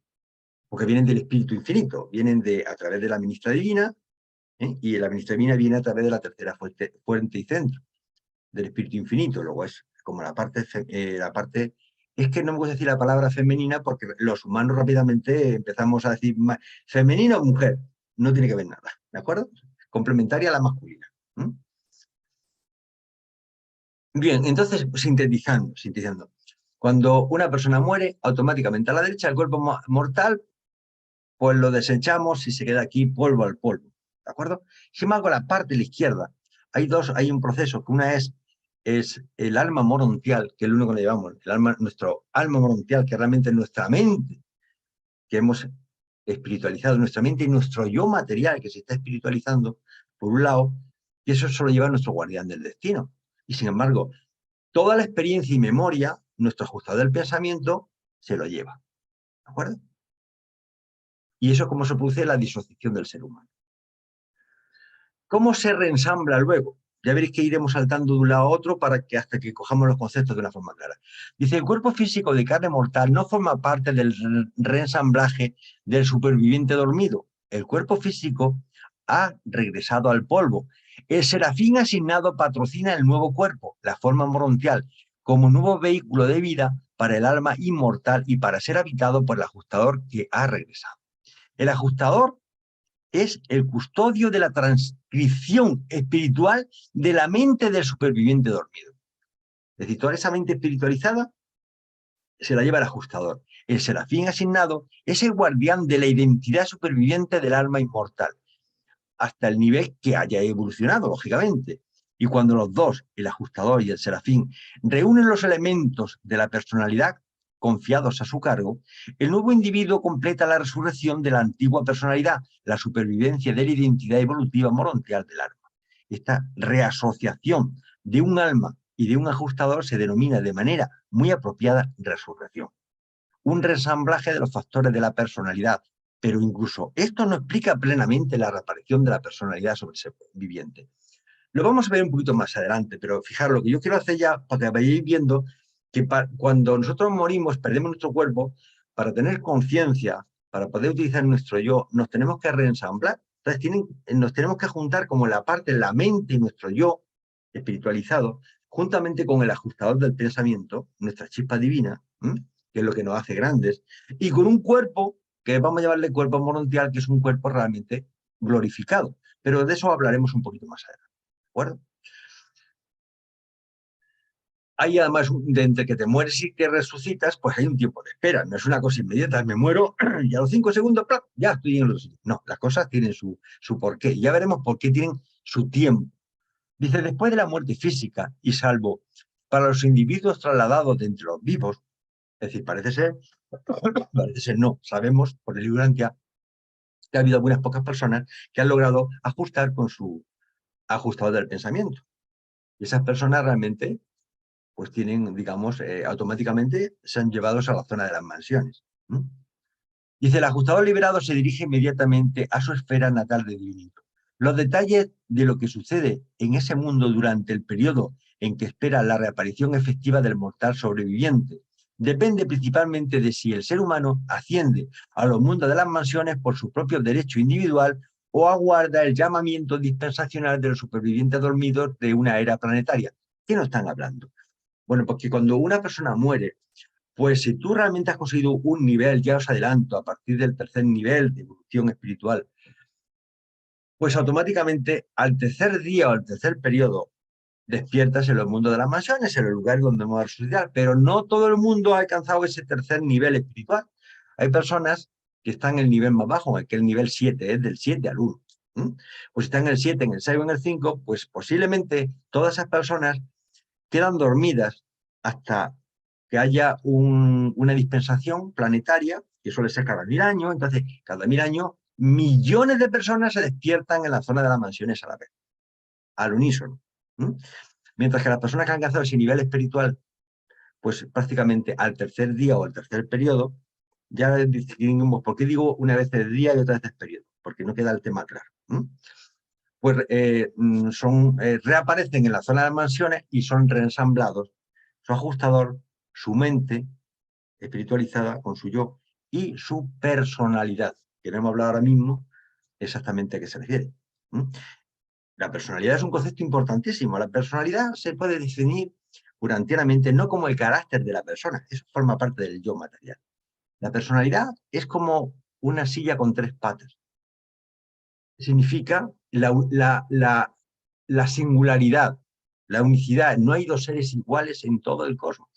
Porque vienen del Espíritu Infinito, vienen a través de la ministra divina, y la ministra divina viene a través de la tercera fuente y centro del Espíritu Infinito. Luego es como la parte, es que no me gusta decir la palabra femenina porque los humanos rápidamente empezamos a decir femenino o mujer. No tiene que ver nada, ¿de acuerdo? Complementaria a la masculina. Bien, entonces, sintetizando. Cuando una persona muere, automáticamente a la derecha el cuerpo mortal, pues lo desechamos y se queda aquí polvo al polvo, ¿de acuerdo? Sin embargo, la parte de la izquierda, hay un proceso, que una es es el alma morontial, que es lo único que le llevamos, nuestro alma morontial, que realmente es nuestra mente, que hemos espiritualizado, nuestra mente y nuestro yo material, que se está espiritualizando, por un lado, y eso solo lleva a nuestro guardián del destino. Y sin embargo, toda la experiencia y memoria, nuestro ajustador del pensamiento, se lo lleva. ¿De acuerdo? Y eso es como se produce la disociación del ser humano. ¿Cómo se reensambla luego? Ya veréis que iremos saltando de un lado a otro para que hasta que cojamos los conceptos de una forma clara. Dice, el cuerpo físico de carne mortal no forma parte del reensamblaje del superviviente dormido. El cuerpo físico ha regresado al polvo. El serafín asignado patrocina el nuevo cuerpo, la forma morontial, como nuevo vehículo de vida para el alma inmortal y para ser habitado por el ajustador que ha regresado. El ajustador es el custodio de la transcripción espiritual de la mente del superviviente dormido. Es decir, toda esa mente espiritualizada se la lleva el ajustador. El serafín asignado es el guardián de la identidad superviviente del alma inmortal, hasta el nivel que haya evolucionado, lógicamente. Y cuando los dos, el ajustador y el serafín, reúnen los elementos de la personalidad confiados a su cargo, el nuevo individuo completa la resurrección de la antigua personalidad, la supervivencia de la identidad evolutiva morontial del alma. Esta reasociación de un alma y de un ajustador se denomina de manera muy apropiada resurrección. Un resamblaje de los factores de la personalidad, pero incluso esto no explica plenamente la reaparición de la personalidad sobre ese viviente. Lo vamos a ver un poquito más adelante, pero fijaros, lo que yo quiero hacer ya, para que vayáis viendo que cuando nosotros morimos, perdemos nuestro cuerpo, para tener conciencia, para poder utilizar nuestro yo, nos tenemos que reensamblar. Entonces nos tenemos que juntar como la parte, la mente y nuestro yo espiritualizado, juntamente con el ajustador del pensamiento, nuestra chispa divina, que es lo que nos hace grandes, y con un cuerpo, que vamos a llamarle cuerpo morontial, que es un cuerpo realmente glorificado. Pero de eso hablaremos un poquito más adelante. ¿De acuerdo? Hay además, de entre que te mueres y que resucitas, pues hay un tiempo de espera. No es una cosa inmediata, me muero y a los 5 segundos, ¡plá!, ya estoy en el otro sitio. No, las cosas tienen su porqué. Ya veremos por qué tienen su tiempo. Dice, después de la muerte física, y salvo para los individuos trasladados de entre los vivos, es decir, parece ser no, sabemos por el libro Antia que ha habido algunas pocas personas que han logrado ajustar con su ajustador del pensamiento. Y esas personas realmente pues tienen, digamos, automáticamente son llevados a la zona de las mansiones. Dice, el ajustador liberado se dirige inmediatamente a su esfera natal de divinito. Los detalles de lo que sucede en ese mundo durante el periodo en que espera la reaparición efectiva del mortal sobreviviente depende principalmente de si el ser humano asciende a los mundos de las mansiones por su propio derecho individual o aguarda el llamamiento dispensacional de los supervivientes dormidos de una era planetaria. ¿Qué nos están hablando? Bueno, porque cuando una persona muere, pues si tú realmente has conseguido un nivel, ya os adelanto, a partir del tercer nivel de evolución espiritual, pues automáticamente al tercer día o al tercer periodo despiertas en los mundos de las mansiones, en el lugar donde vamos a resucitar, pero no todo el mundo ha alcanzado ese tercer nivel espiritual. Hay personas que están en el nivel más bajo, que es el nivel 7, es del 7 al 1. Pues si están en el 7, en el 6 o en el 5, pues posiblemente todas esas personas quedan dormidas hasta que haya una dispensación planetaria, que suele ser cada 1000 años. Entonces, cada 1000 años, millones de personas se despiertan en la zona de las mansiones a la vez, al unísono. Mientras que las personas que han alcanzado ese nivel espiritual, pues prácticamente al tercer día o al tercer periodo, ya distinguimos, ¿por qué digo una vez el día y otra vez el periodo? Porque no queda el tema claro. Pues reaparecen en la zona de las mansiones y son reensamblados. Su ajustador, su mente espiritualizada con su yo y su personalidad, que no hemos hablado ahora mismo exactamente a qué se refiere. La personalidad es un concepto importantísimo. La personalidad se puede definir urantianamente no como el carácter de la persona, eso forma parte del yo material. La personalidad es como una silla con 3 patas. Significa la singularidad, la unicidad. No hay dos seres iguales en todo el cosmos.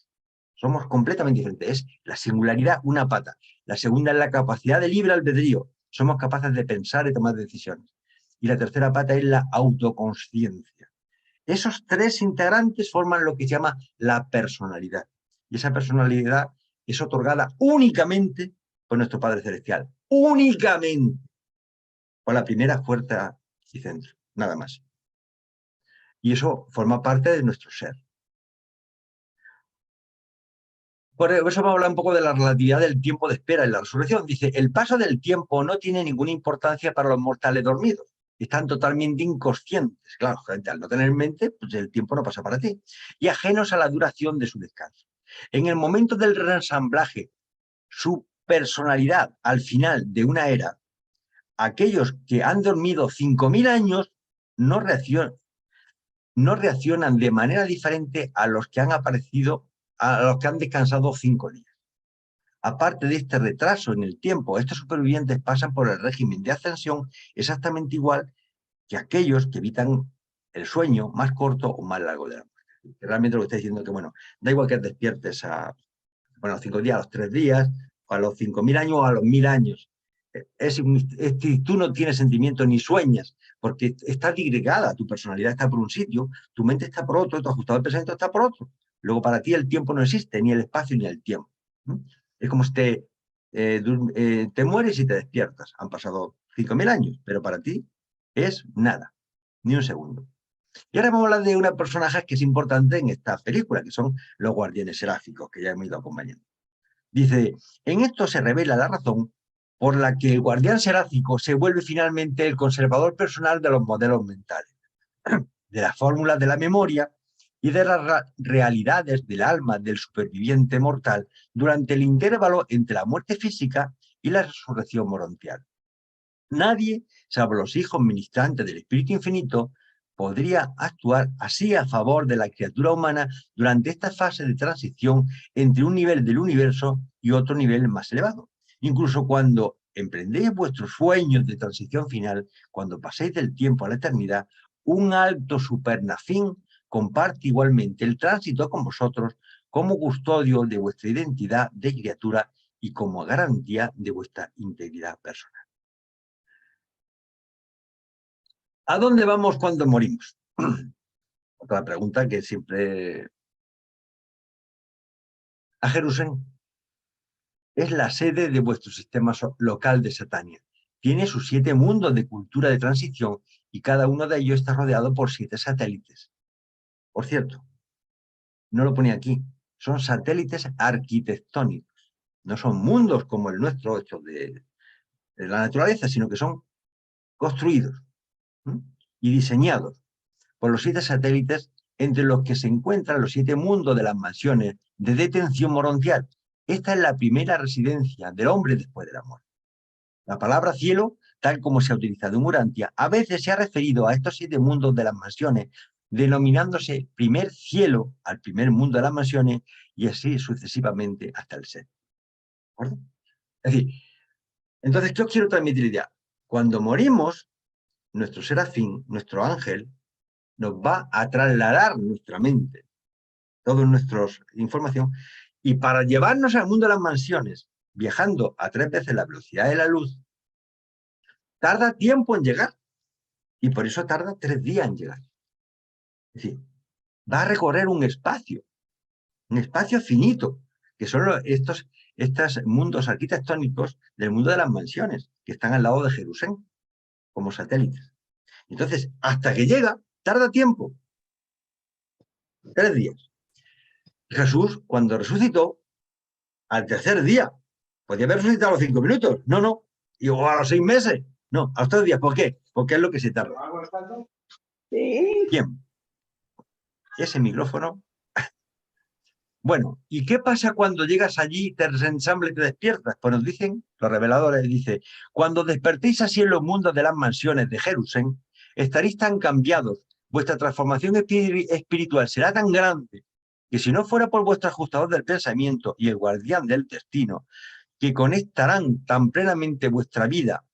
Somos completamente diferentes. Es la singularidad, una pata. La segunda es la capacidad de libre albedrío. Somos capaces de pensar y tomar decisiones. Y la tercera pata es la autoconsciencia. Esos tres integrantes forman lo que se llama la personalidad. Y esa personalidad es otorgada únicamente por nuestro Padre Celestial. Únicamente por la primera fuerza y centro. Nada más. Y eso forma parte de nuestro ser. Por eso vamos a hablar un poco de la relatividad del tiempo de espera en la resurrección. Dice, el paso del tiempo no tiene ninguna importancia para los mortales dormidos. Están totalmente inconscientes. Claro, gente, al no tener mente, pues el tiempo no pasa para ti. Y ajenos a la duración de su descanso. En el momento del reensamblaje, su personalidad al final de una era, aquellos que han dormido 5.000 años no reaccionan de manera diferente a los que han aparecido, a los que han descansado 5 días. Aparte de este retraso en el tiempo, estos supervivientes pasan por el régimen de ascensión exactamente igual que aquellos que evitan el sueño más corto o más largo de la muerte. Realmente lo que está diciendo es que, bueno, da igual que despiertes a los 5 días, a los 3 días, o a los 5.000 años o a los 1.000 años. Tú no tienes sentimientos ni sueñas, porque está digregada, tu personalidad está por un sitio, tu mente está por otro, tu ajustado de pensamiento está por otro. Luego para ti el tiempo no existe, ni el espacio ni el tiempo. Es como si te mueres y te despiertas. Han pasado 5.000 años, pero para ti es nada, ni un segundo. Y ahora vamos a hablar de una personaje que es importante en esta película, que son los guardianes seráficos, que ya hemos ido acompañando. Dice, en esto se revela la razón por la que el guardián seráfico se vuelve finalmente el conservador personal de los modelos mentales, de las fórmulas de la memoria y de las realidades del alma del superviviente mortal durante el intervalo entre la muerte física y la resurrección morontial. Nadie, salvo los hijos ministrantes del Espíritu Infinito, podría actuar así a favor de la criatura humana durante esta fase de transición entre un nivel del universo y otro nivel más elevado. Incluso cuando emprendéis vuestros sueños de transición final, cuando paséis del tiempo a la eternidad, un alto supernafín comparte igualmente el tránsito con vosotros como custodio de vuestra identidad de criatura y como garantía de vuestra integridad personal. ¿A dónde vamos cuando morimos? Otra pregunta que siempre... A Jerusalén. Es la sede de vuestro sistema local de Satania. Tiene sus 7 mundos de cultura de transición y cada uno de ellos está rodeado por 7 satélites. Por cierto, no lo ponía aquí, son satélites arquitectónicos. No son mundos como el nuestro, hechos de la naturaleza, sino que son construidos y diseñados por los 7 satélites entre los que se encuentran los 7 mundos de las mansiones de detención morontial. Esta es la primera residencia del hombre después de la muerte. La palabra cielo, tal como se ha utilizado en Urantia, a veces se ha referido a estos 7 mundos de las mansiones, denominándose primer cielo al primer mundo de las mansiones y así sucesivamente hasta el ser. ¿De acuerdo? Es decir, entonces, ¿qué os quiero transmitir ya? Cuando morimos, nuestro serafín, nuestro ángel, nos va a trasladar nuestra mente, toda nuestra información, y para llevarnos al mundo de las mansiones, viajando a 3 veces la velocidad de la luz, tarda tiempo en llegar, y por eso tarda 3 días en llegar. Es decir, va a recorrer un espacio finito, que son estos mundos arquitectónicos del mundo de las mansiones, que están al lado de Jerusalén, como satélites. Entonces, hasta que llega, tarda tiempo. 3 días. Jesús, cuando resucitó, al tercer día, podía haber resucitado a los 5 minutos. No. Y, o a los 6 meses. No, a los 3 días. ¿Por qué? Porque es lo que se tarda. Bien. Ese micrófono. Bueno, ¿y qué pasa cuando llegas allí, te reensambles y te despiertas? Pues nos dicen, los reveladores, dice, cuando despertéis así en los mundos de las mansiones de Jerusalén, estaréis tan cambiados, vuestra transformación espiritual será tan grande, que si no fuera por vuestro ajustador del pensamiento y el guardián del destino, que conectarán tan plenamente vuestra vida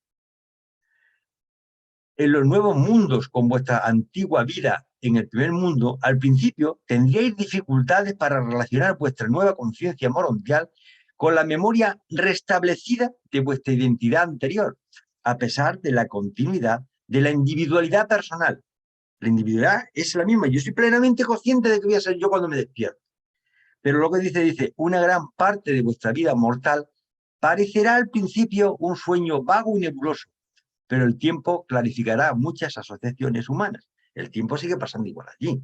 en los nuevos mundos con vuestra antigua vida en el primer mundo, al principio tendríais dificultades para relacionar vuestra nueva conciencia morontial con la memoria restablecida de vuestra identidad anterior, a pesar de la continuidad de la individualidad personal. La individualidad es la misma. Yo soy plenamente consciente de que voy a ser yo cuando me despierto. Pero lo que dice, una gran parte de vuestra vida mortal parecerá al principio un sueño vago y nebuloso, pero el tiempo clarificará muchas asociaciones humanas. El tiempo sigue pasando igual allí.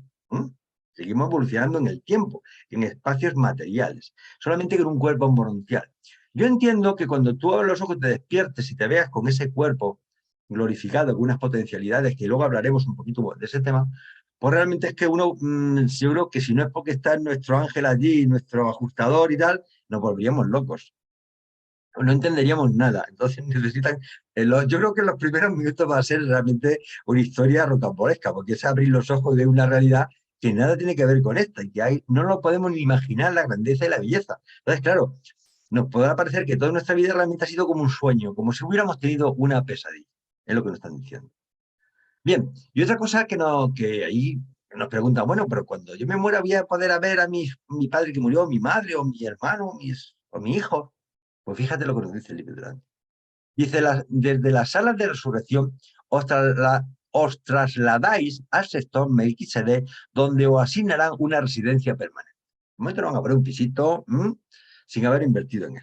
Seguimos evolucionando en el tiempo, en espacios materiales, solamente con un cuerpo morontial. Yo entiendo que cuando tú abres los ojos, te despiertes y te veas con ese cuerpo glorificado, con unas potencialidades, que luego hablaremos un poquito de ese tema, pues realmente es que uno, seguro que si no es porque está nuestro ángel allí, nuestro ajustador y tal, nos volveríamos locos. No entenderíamos nada. Entonces necesitan... yo creo que los primeros minutos va a ser realmente una historia rocambolesca, porque es abrir los ojos de una realidad que nada tiene que ver con esta, y que no lo podemos ni imaginar la grandeza y la belleza. Entonces, claro, nos podrá parecer que toda nuestra vida realmente ha sido como un sueño, como si hubiéramos tenido una pesadilla. Es lo que nos están diciendo. Bien, y otra cosa que ahí nos preguntan, bueno, pero cuando yo me muera voy a poder ver a mi padre que murió, mi madre, o mi hermano, o mi hijo. Pues fíjate lo que nos dice el libro de Dante. Dice, desde las salas de resurrección os trasladáis al sector Melquisedec, donde os asignarán una residencia permanente. De momento no van a poner un pisito sin haber invertido en él.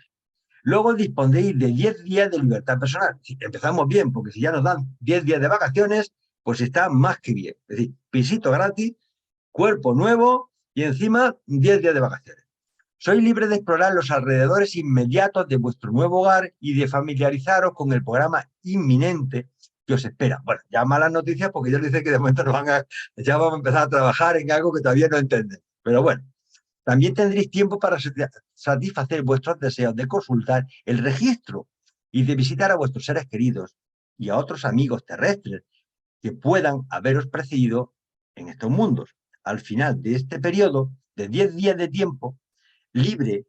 Luego dispondréis de 10 días de libertad personal. Empezamos bien, porque si ya nos dan 10 días de vacaciones, pues está más que bien. Es decir, pisito gratis, cuerpo nuevo y encima 10 días de vacaciones. Sois libres de explorar los alrededores inmediatos de vuestro nuevo hogar y de familiarizaros con el programa inminente que os espera. Bueno, ya malas noticias porque ellos dicen que de momento ya vamos a empezar a trabajar en algo que todavía no entienden. Pero bueno, también tendréis tiempo para satisfacer vuestros deseos de consultar el registro y de visitar a vuestros seres queridos y a otros amigos terrestres que puedan haberos precedido en estos mundos. Al final de este periodo de 10 días de tiempo libre,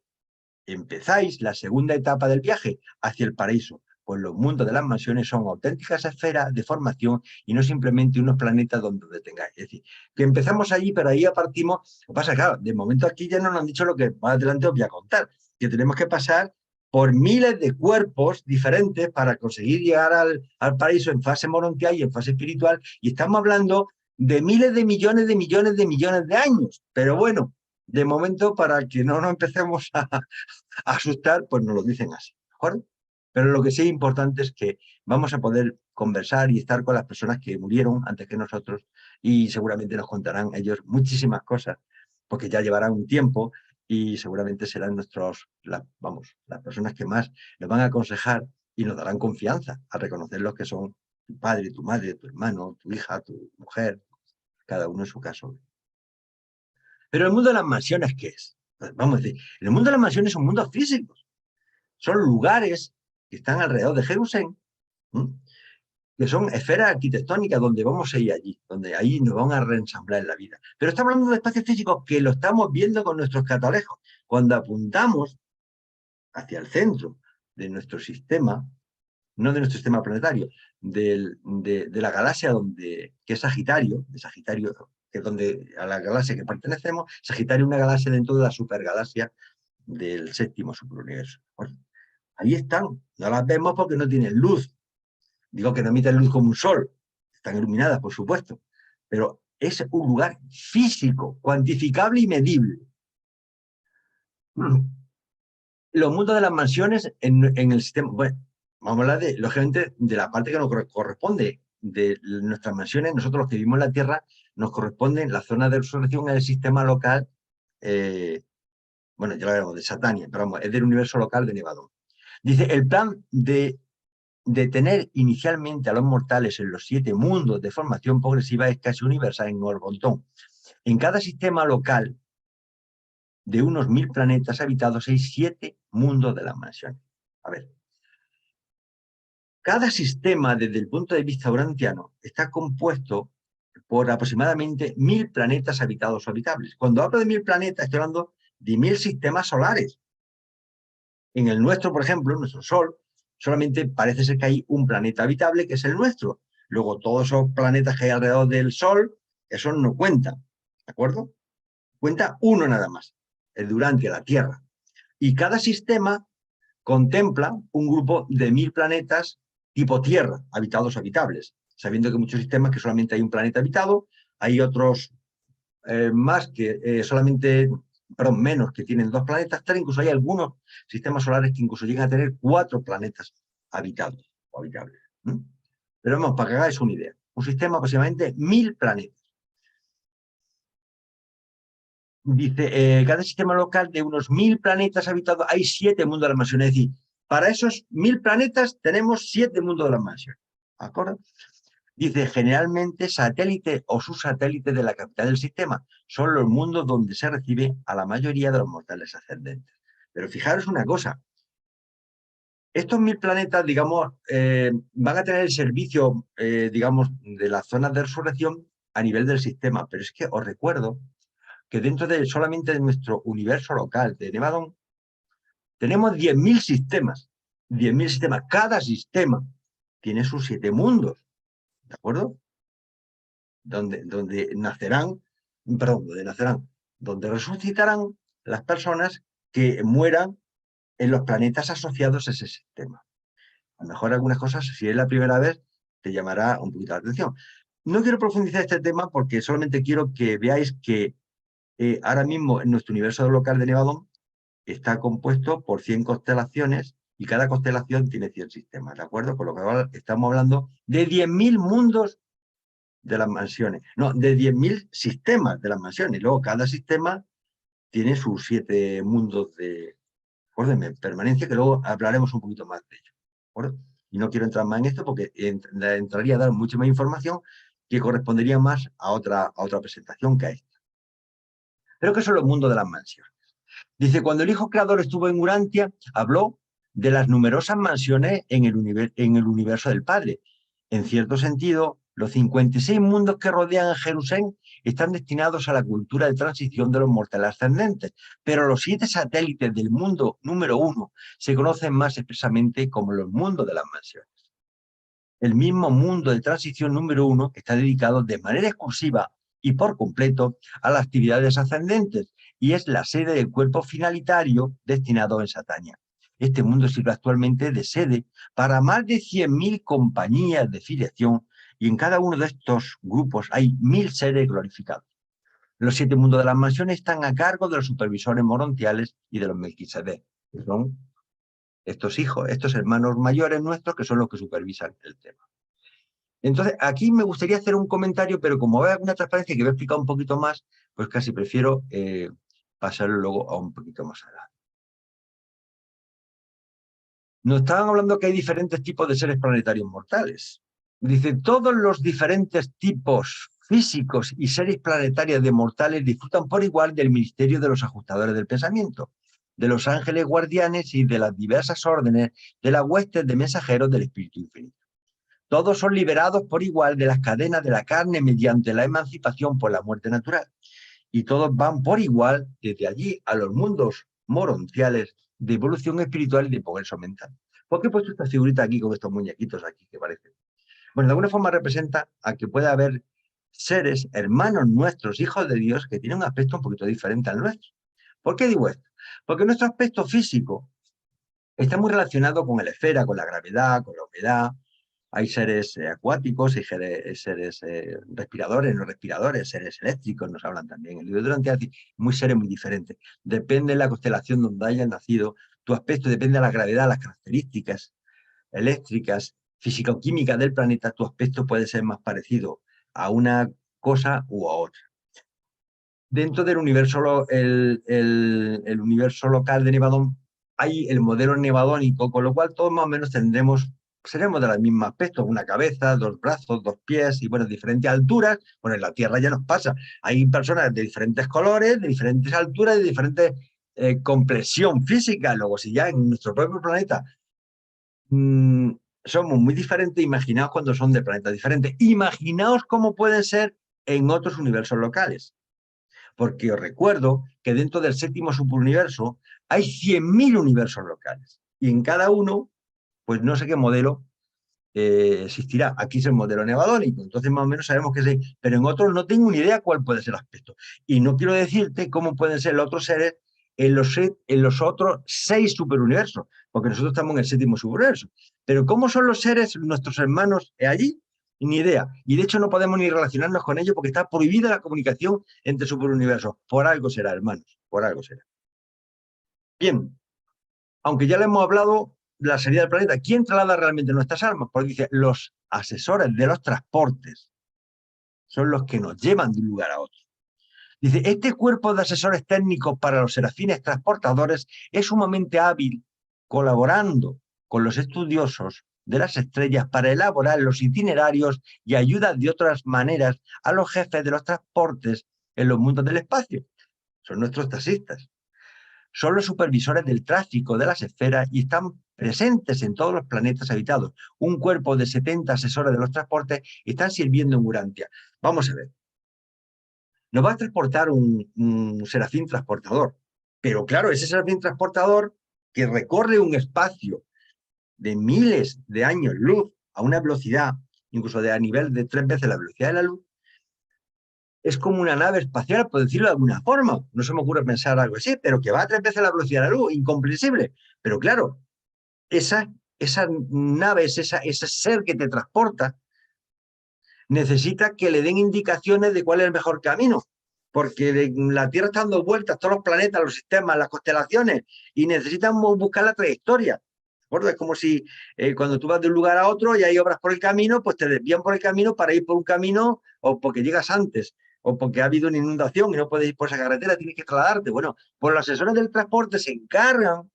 empezáis la segunda etapa del viaje hacia el paraíso, pues los mundos de las mansiones son auténticas esferas de formación y no simplemente unos planetas donde detengáis. Es decir, que empezamos allí, pero ahí ya partimos. Lo que pasa, claro, de momento aquí ya no nos han dicho lo que más adelante os voy a contar, que tenemos que pasar por miles de cuerpos diferentes para conseguir llegar al paraíso en fase morontial y en fase espiritual, y estamos hablando de miles de millones de millones de millones de años. Pero bueno, de momento, para que no nos empecemos a asustar, pues nos lo dicen así, ¿de acuerdo? Pero lo que sí es importante es que vamos a poder conversar y estar con las personas que murieron antes que nosotros, y seguramente nos contarán ellos muchísimas cosas, porque ya llevarán un tiempo y seguramente serán las personas que más nos van a aconsejar y nos darán confianza a reconocer los que son tu padre, tu madre, tu hermano, tu hija, tu mujer, cada uno en su caso. Pero el mundo de las mansiones, ¿qué es? Vamos a decir, el mundo de las mansiones son mundos físicos. Son lugares que están alrededor de Jerusalén, que son esferas arquitectónicas donde vamos a ir allí, donde ahí nos van a reensamblar en la vida. Pero estamos hablando de espacios físicos que lo estamos viendo con nuestros catalejos. Cuando apuntamos hacia el centro de nuestro sistema, no de nuestro sistema planetario, de la galaxia que es Sagitario, que es donde a la galaxia que pertenecemos, Sagitario es una galaxia dentro de la supergalaxia del séptimo superuniverso. Bueno, ahí están, no las vemos porque no tienen luz. Digo que no emiten luz como un sol, están iluminadas, por supuesto, pero es un lugar físico, cuantificable y medible. Los mundos de las mansiones en el sistema, bueno, vamos a hablar lógicamente, de la parte que nos corresponde de nuestras mansiones. Nosotros los que vivimos en la Tierra, nos corresponde la zona de resurrección en el sistema local, bueno, ya lo veremos, de Satania, pero vamos, es del universo local de Nevadón. Dice, el plan de tener inicialmente a los mortales en los 7 mundos de formación progresiva es casi universal en Orbotón. En cada sistema local de unos 1000 planetas habitados hay 7 mundos de las mansiones. A ver, cada sistema desde el punto de vista urantiano está compuesto por aproximadamente 1000 planetas habitados o habitables. Cuando hablo de 1000 planetas, estoy hablando de 1000 sistemas solares. En el nuestro, por ejemplo, nuestro Sol, solamente parece ser que hay un planeta habitable, que es el nuestro. Luego, todos esos planetas que hay alrededor del Sol, eso no cuenta, ¿de acuerdo? Cuenta uno nada más, el de Urantia, la Tierra. Y cada sistema contempla un grupo de 1000 planetas tipo Tierra, habitados o habitables. sabiendo que muchos sistemas que solamente hay un planeta habitado, hay otros más que solamente, perdón, menos que tienen 2 planetas, 3, incluso hay algunos sistemas solares que incluso llegan a tener 4 planetas habitados o habitables. Pero vamos, para que hagáis una idea, un sistema aproximadamente 1000 planetas. Dice, cada sistema local de unos 1000 planetas habitados, hay 7 mundos de las mansiones. Es decir, para esos 1000 planetas tenemos 7 mundos de las mansiones. ¿De acuerdo? Dice, generalmente satélite o subsatélite de la capital del sistema son los mundos donde se recibe a la mayoría de los mortales ascendentes. Pero fijaros una cosa, estos 1000 planetas, digamos, van a tener el servicio, digamos, de las zonas de resurrección a nivel del sistema. Pero es que os recuerdo que dentro de solamente de nuestro universo local de Nevadón, tenemos 10.000 sistemas. 10.000 sistemas. Cada sistema tiene sus 7 mundos. ¿De acuerdo? Donde nacerán, perdón, donde resucitarán las personas que mueran en los planetas asociados a ese sistema. A lo mejor algunas cosas, si es la primera vez, te llamará un poquito la atención. No quiero profundizar este tema porque solamente quiero que veáis que ahora mismo en nuestro universo local de Nevadón está compuesto por 100 constelaciones y cada constelación tiene 100 sistemas, ¿de acuerdo? Con lo que estamos hablando de 10.000 mundos de las mansiones. No, de 10.000 sistemas de las mansiones. Luego cada sistema tiene sus 7 mundos de permanencia, que luego hablaremos un poquito más de ello. ¿De acuerdo? Y no quiero entrar más en esto porque entraría a dar mucha más información que correspondería más a otra presentación que a esta. Pero ¿qué son los mundos de las mansiones? Dice, cuando el Hijo Creador estuvo en Urantia, habló de las numerosas mansiones en el universo del Padre. En cierto sentido, los 56 mundos que rodean a Jerusalén están destinados a la cultura de transición de los mortales ascendentes, pero los 7 satélites del mundo número 1 se conocen más expresamente como los mundos de las mansiones. El mismo mundo de transición número 1 está dedicado de manera exclusiva y por completo a las actividades ascendentes y es la sede del cuerpo finalitario destinado en Satania. Este mundo sirve actualmente de sede para más de 100.000 compañías de filiación y en cada uno de estos grupos hay 1000 seres glorificados. Los 7 mundos de las mansiones están a cargo de los supervisores morontiales y de los Melquisedec, que son estos hijos, estos hermanos mayores nuestros que son los que supervisan el tema. Entonces, aquí me gustaría hacer un comentario, pero como veo alguna transparencia que voy a explicar un poquito más, pues casi prefiero pasarlo luego a un poquito más adelante. Nos estaban hablando que hay diferentes tipos de seres planetarios mortales. Dice, todos los diferentes tipos físicos y seres planetarios de mortales disfrutan por igual del ministerio de los ajustadores del pensamiento, de los ángeles guardianes y de las diversas órdenes de las huestes de mensajeros del Espíritu Infinito. Todos son liberados por igual de las cadenas de la carne mediante la emancipación por la muerte natural. Y todos van por igual desde allí a los mundos moronciales de evolución espiritual y de progreso mental. ¿Por qué he puesto esta figurita aquí con estos muñequitos aquí que parecen? Bueno, de alguna forma representa a que puede haber seres, hermanos nuestros, hijos de Dios, que tienen un aspecto un poquito diferente al nuestro. ¿Por qué digo esto? Porque nuestro aspecto físico está muy relacionado con la esfera, con la gravedad, con la humedad. Hay seres acuáticos, hay seres respiradores, no respiradores, seres eléctricos, nos hablan también. El libro durante muy seres muy diferentes. Depende de la constelación donde hayas nacido, tu aspecto depende de la gravedad, las características eléctricas, físico-químicas del planeta, tu aspecto puede ser más parecido a una cosa u a otra. Dentro del universo, el universo local de Nevadón, hay el modelo nevadónico, con lo cual todos más o menos seremos de los mismos aspectos, una cabeza, 2 brazos, 2 pies y bueno, diferentes alturas. Bueno, en la Tierra ya nos pasa. Hay personas de diferentes colores, de diferentes alturas, de diferentes complexión física. Luego, si ya en nuestro propio planeta somos muy diferentes, imaginaos cuando son de planetas diferentes. Imaginaos cómo pueden ser en otros universos locales. Porque os recuerdo que dentro del 7º superuniverso hay 100.000 universos locales. Y en cada uno, pues no sé qué modelo existirá. Aquí es el modelo nevadónico, entonces más o menos sabemos que sí. Pero en otros no tengo ni idea cuál puede ser el aspecto. Y no quiero decirte cómo pueden ser los otros seres en los otros 6 superuniversos, porque nosotros estamos en el 7º superuniverso. Pero ¿cómo son los seres, nuestros hermanos allí? Ni idea. Y de hecho no podemos ni relacionarnos con ellos porque está prohibida la comunicación entre superuniversos. Por algo será, hermanos, por algo será. Bien, aunque ya le hemos hablado de la salida del planeta, ¿quién traslada realmente nuestras almas? Porque dice, los asesores de los transportes son los que nos llevan de un lugar a otro. Dice, este cuerpo de asesores técnicos para los serafines transportadores es sumamente hábil, colaborando con los estudiosos de las estrellas para elaborar los itinerarios y ayuda de otras maneras a los jefes de los transportes en los mundos del espacio. Son nuestros taxistas. Son los supervisores del tráfico de las esferas y están presentes en todos los planetas habitados. Un cuerpo de 70 asesores de los transportes están sirviendo en Urantia. Vamos a ver. Nos va a transportar un serafín transportador. Pero claro, ese serafín transportador que recorre un espacio de miles de años luz a una velocidad, incluso a nivel de 3 veces la velocidad de la luz, es como una nave espacial, por decirlo de alguna forma. No se me ocurre pensar algo así, pero que va a 3 veces la velocidad de la luz, incomprensible. Pero claro, esa nave, ese ser que te transporta, necesita que le den indicaciones de cuál es el mejor camino. Porque la Tierra está dando vueltas, todos los planetas, los sistemas, las constelaciones, y necesitamos buscar la trayectoria. Es como si cuando tú vas de un lugar a otro y hay obras por el camino, pues te desvían por el camino para ir por un camino o porque llegas antes, o porque ha habido una inundación y no puedes ir por esa carretera, tienes que trasladarte. Bueno, pues los asesores del transporte se encargan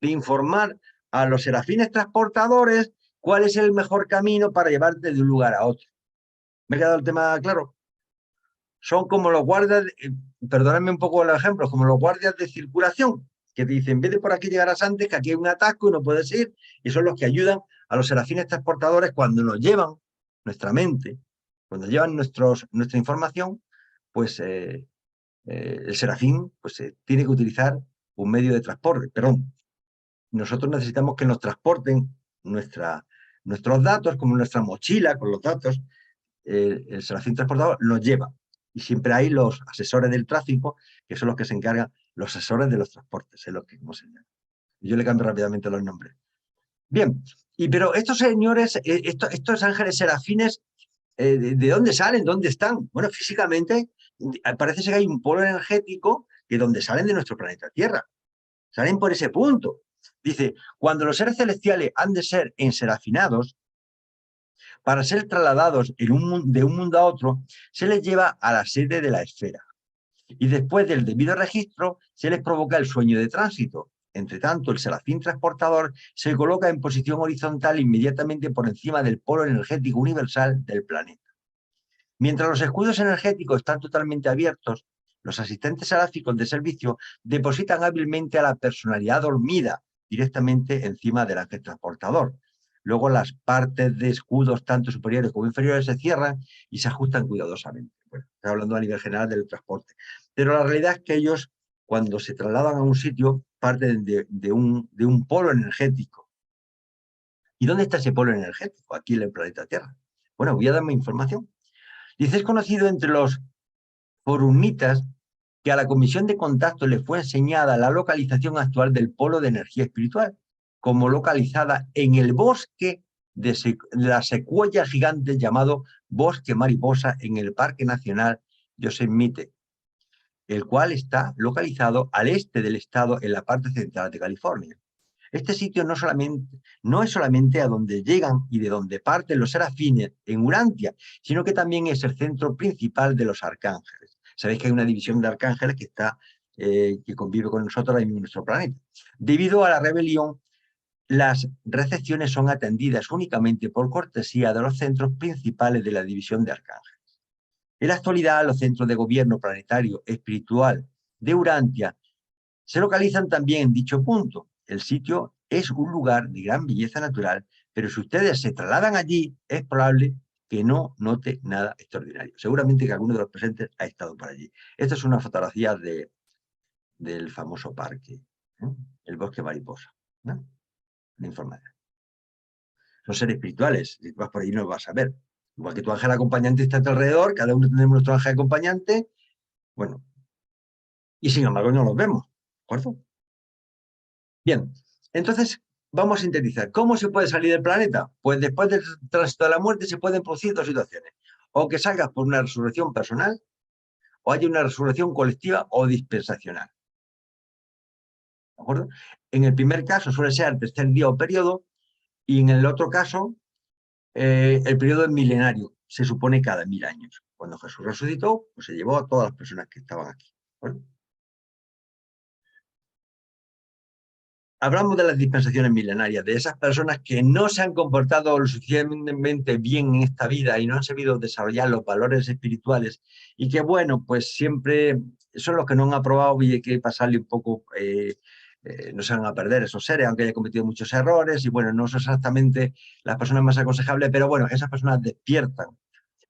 de informar a los serafines transportadores cuál es el mejor camino para llevarte de un lugar a otro. ¿Me ha quedado el tema claro? Son como los guardias, perdónenme un poco los ejemplos, como los guardias de circulación, que te dicen, vete por aquí, llegarás antes, que aquí hay un atasco y no puedes ir, y son los que ayudan a los serafines transportadores cuando nos llevan nuestra mente, cuando llevan nuestra información, pues el serafín pues, tiene que utilizar un medio de transporte. Perdón, nosotros necesitamos que nos transporten nuestros datos, como nuestra mochila con los datos, el serafín transportador nos lleva. Y siempre hay los asesores del tráfico, que son los que se encargan, los asesores de los transportes, es lo que como se llama. Yo le cambio rápidamente los nombres. Bien, pero estos señores, estos ángeles serafines, ¿de dónde salen? ¿Dónde están? Bueno, físicamente parece ser que hay un polo energético que donde salen de nuestro planeta Tierra. Salen por ese punto. Dice, cuando los seres celestiales han de ser enserafinados, para ser trasladados de un mundo a otro, se les lleva a la sede de la esfera. Y después del debido registro, se les provoca el sueño de tránsito. Entre tanto, el serafín transportador se coloca en posición horizontal inmediatamente por encima del polo energético universal del planeta. Mientras los escudos energéticos están totalmente abiertos, los asistentes seráficos de servicio depositan hábilmente a la personalidad dormida directamente encima del ángel transportador. Luego las partes de escudos tanto superiores como inferiores se cierran y se ajustan cuidadosamente. Bueno, estoy hablando a nivel general del transporte. Pero la realidad es que ellos, cuando se trasladan a un sitio, parten de un polo energético. ¿Y dónde está ese polo energético? Aquí en el planeta Tierra. Bueno, voy a darme información. Dice, es conocido entre los forunitas que a la comisión de contacto le fue enseñada la localización actual del polo de energía espiritual, como localizada en el bosque de la secuoya gigante llamado Bosque Mariposa en el Parque Nacional Yosemite, el cual está localizado al este del estado en la parte central de California. Este sitio no es solamente a donde llegan y de donde parten los serafines en Urantia, sino que también es el centro principal de los arcángeles. Sabéis que hay una división de arcángeles que convive con nosotros en nuestro planeta. Debido a la rebelión, las recepciones son atendidas únicamente por cortesía de los centros principales de la división de arcángeles. En la actualidad, los centros de gobierno planetario espiritual de Urantia se localizan también en dicho punto. El sitio es un lugar de gran belleza natural, pero si ustedes se trasladan allí, es probable que no note nada extraordinario. Seguramente que alguno de los presentes ha estado por allí. Esta es una fotografía del famoso parque, el Bosque Mariposa, ¿no? La información. Son seres espirituales, si vas por ahí no lo vas a ver. Igual que tu ángel acompañante está a tu alrededor, cada uno tenemos nuestro ángel acompañante, bueno, y sin embargo no los vemos, ¿de acuerdo? Bien, entonces, vamos a sintetizar. ¿Cómo se puede salir del planeta? Pues después del tránsito de la muerte se pueden producir dos situaciones. O que salgas por una resurrección personal, o haya una resurrección colectiva o dispensacional. ¿De acuerdo? En el primer caso suele ser el tercer día o periodo, y en el otro caso, el periodo es milenario, se supone cada 1000 años. Cuando Jesús resucitó, pues se llevó a todas las personas que estaban aquí. ¿De acuerdo? Hablamos de las dispensaciones milenarias, de esas personas que no se han comportado lo suficientemente bien en esta vida y no han sabido desarrollar los valores espirituales y que, bueno, pues siempre son los que no han aprobado y hay que pasarle un poco, no se van a perder esos seres, aunque haya cometido muchos errores y, bueno, no son exactamente las personas más aconsejables, pero, bueno, esas personas despiertan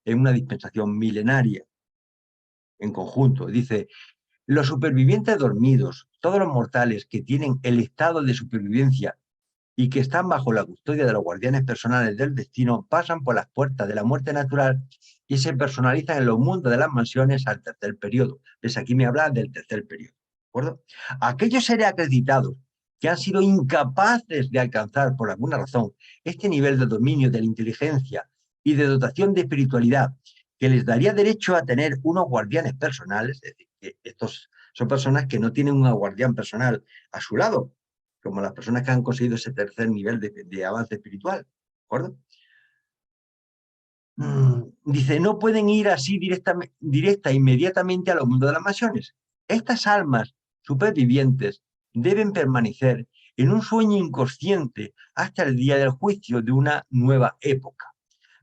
en una dispensación milenaria en conjunto. Dice: los supervivientes dormidos, todos los mortales que tienen el estado de supervivencia y que están bajo la custodia de los guardianes personales del destino, pasan por las puertas de la muerte natural y se personalizan en los mundos de las mansiones al tercer periodo. Pues aquí me habla del tercer periodo. ¿De acuerdo? Aquellos seres acreditados que han sido incapaces de alcanzar por alguna razón este nivel de dominio de la inteligencia y de dotación de espiritualidad que les daría derecho a tener unos guardianes personales, es decir, que estos son personas que no tienen un guardián personal a su lado, como las personas que han conseguido ese tercer nivel de avance espiritual, ¿de acuerdo? Dice: no pueden ir así directa e inmediatamente a los mundos de las mansiones. Estas almas supervivientes deben permanecer en un sueño inconsciente hasta el día del juicio de una nueva época,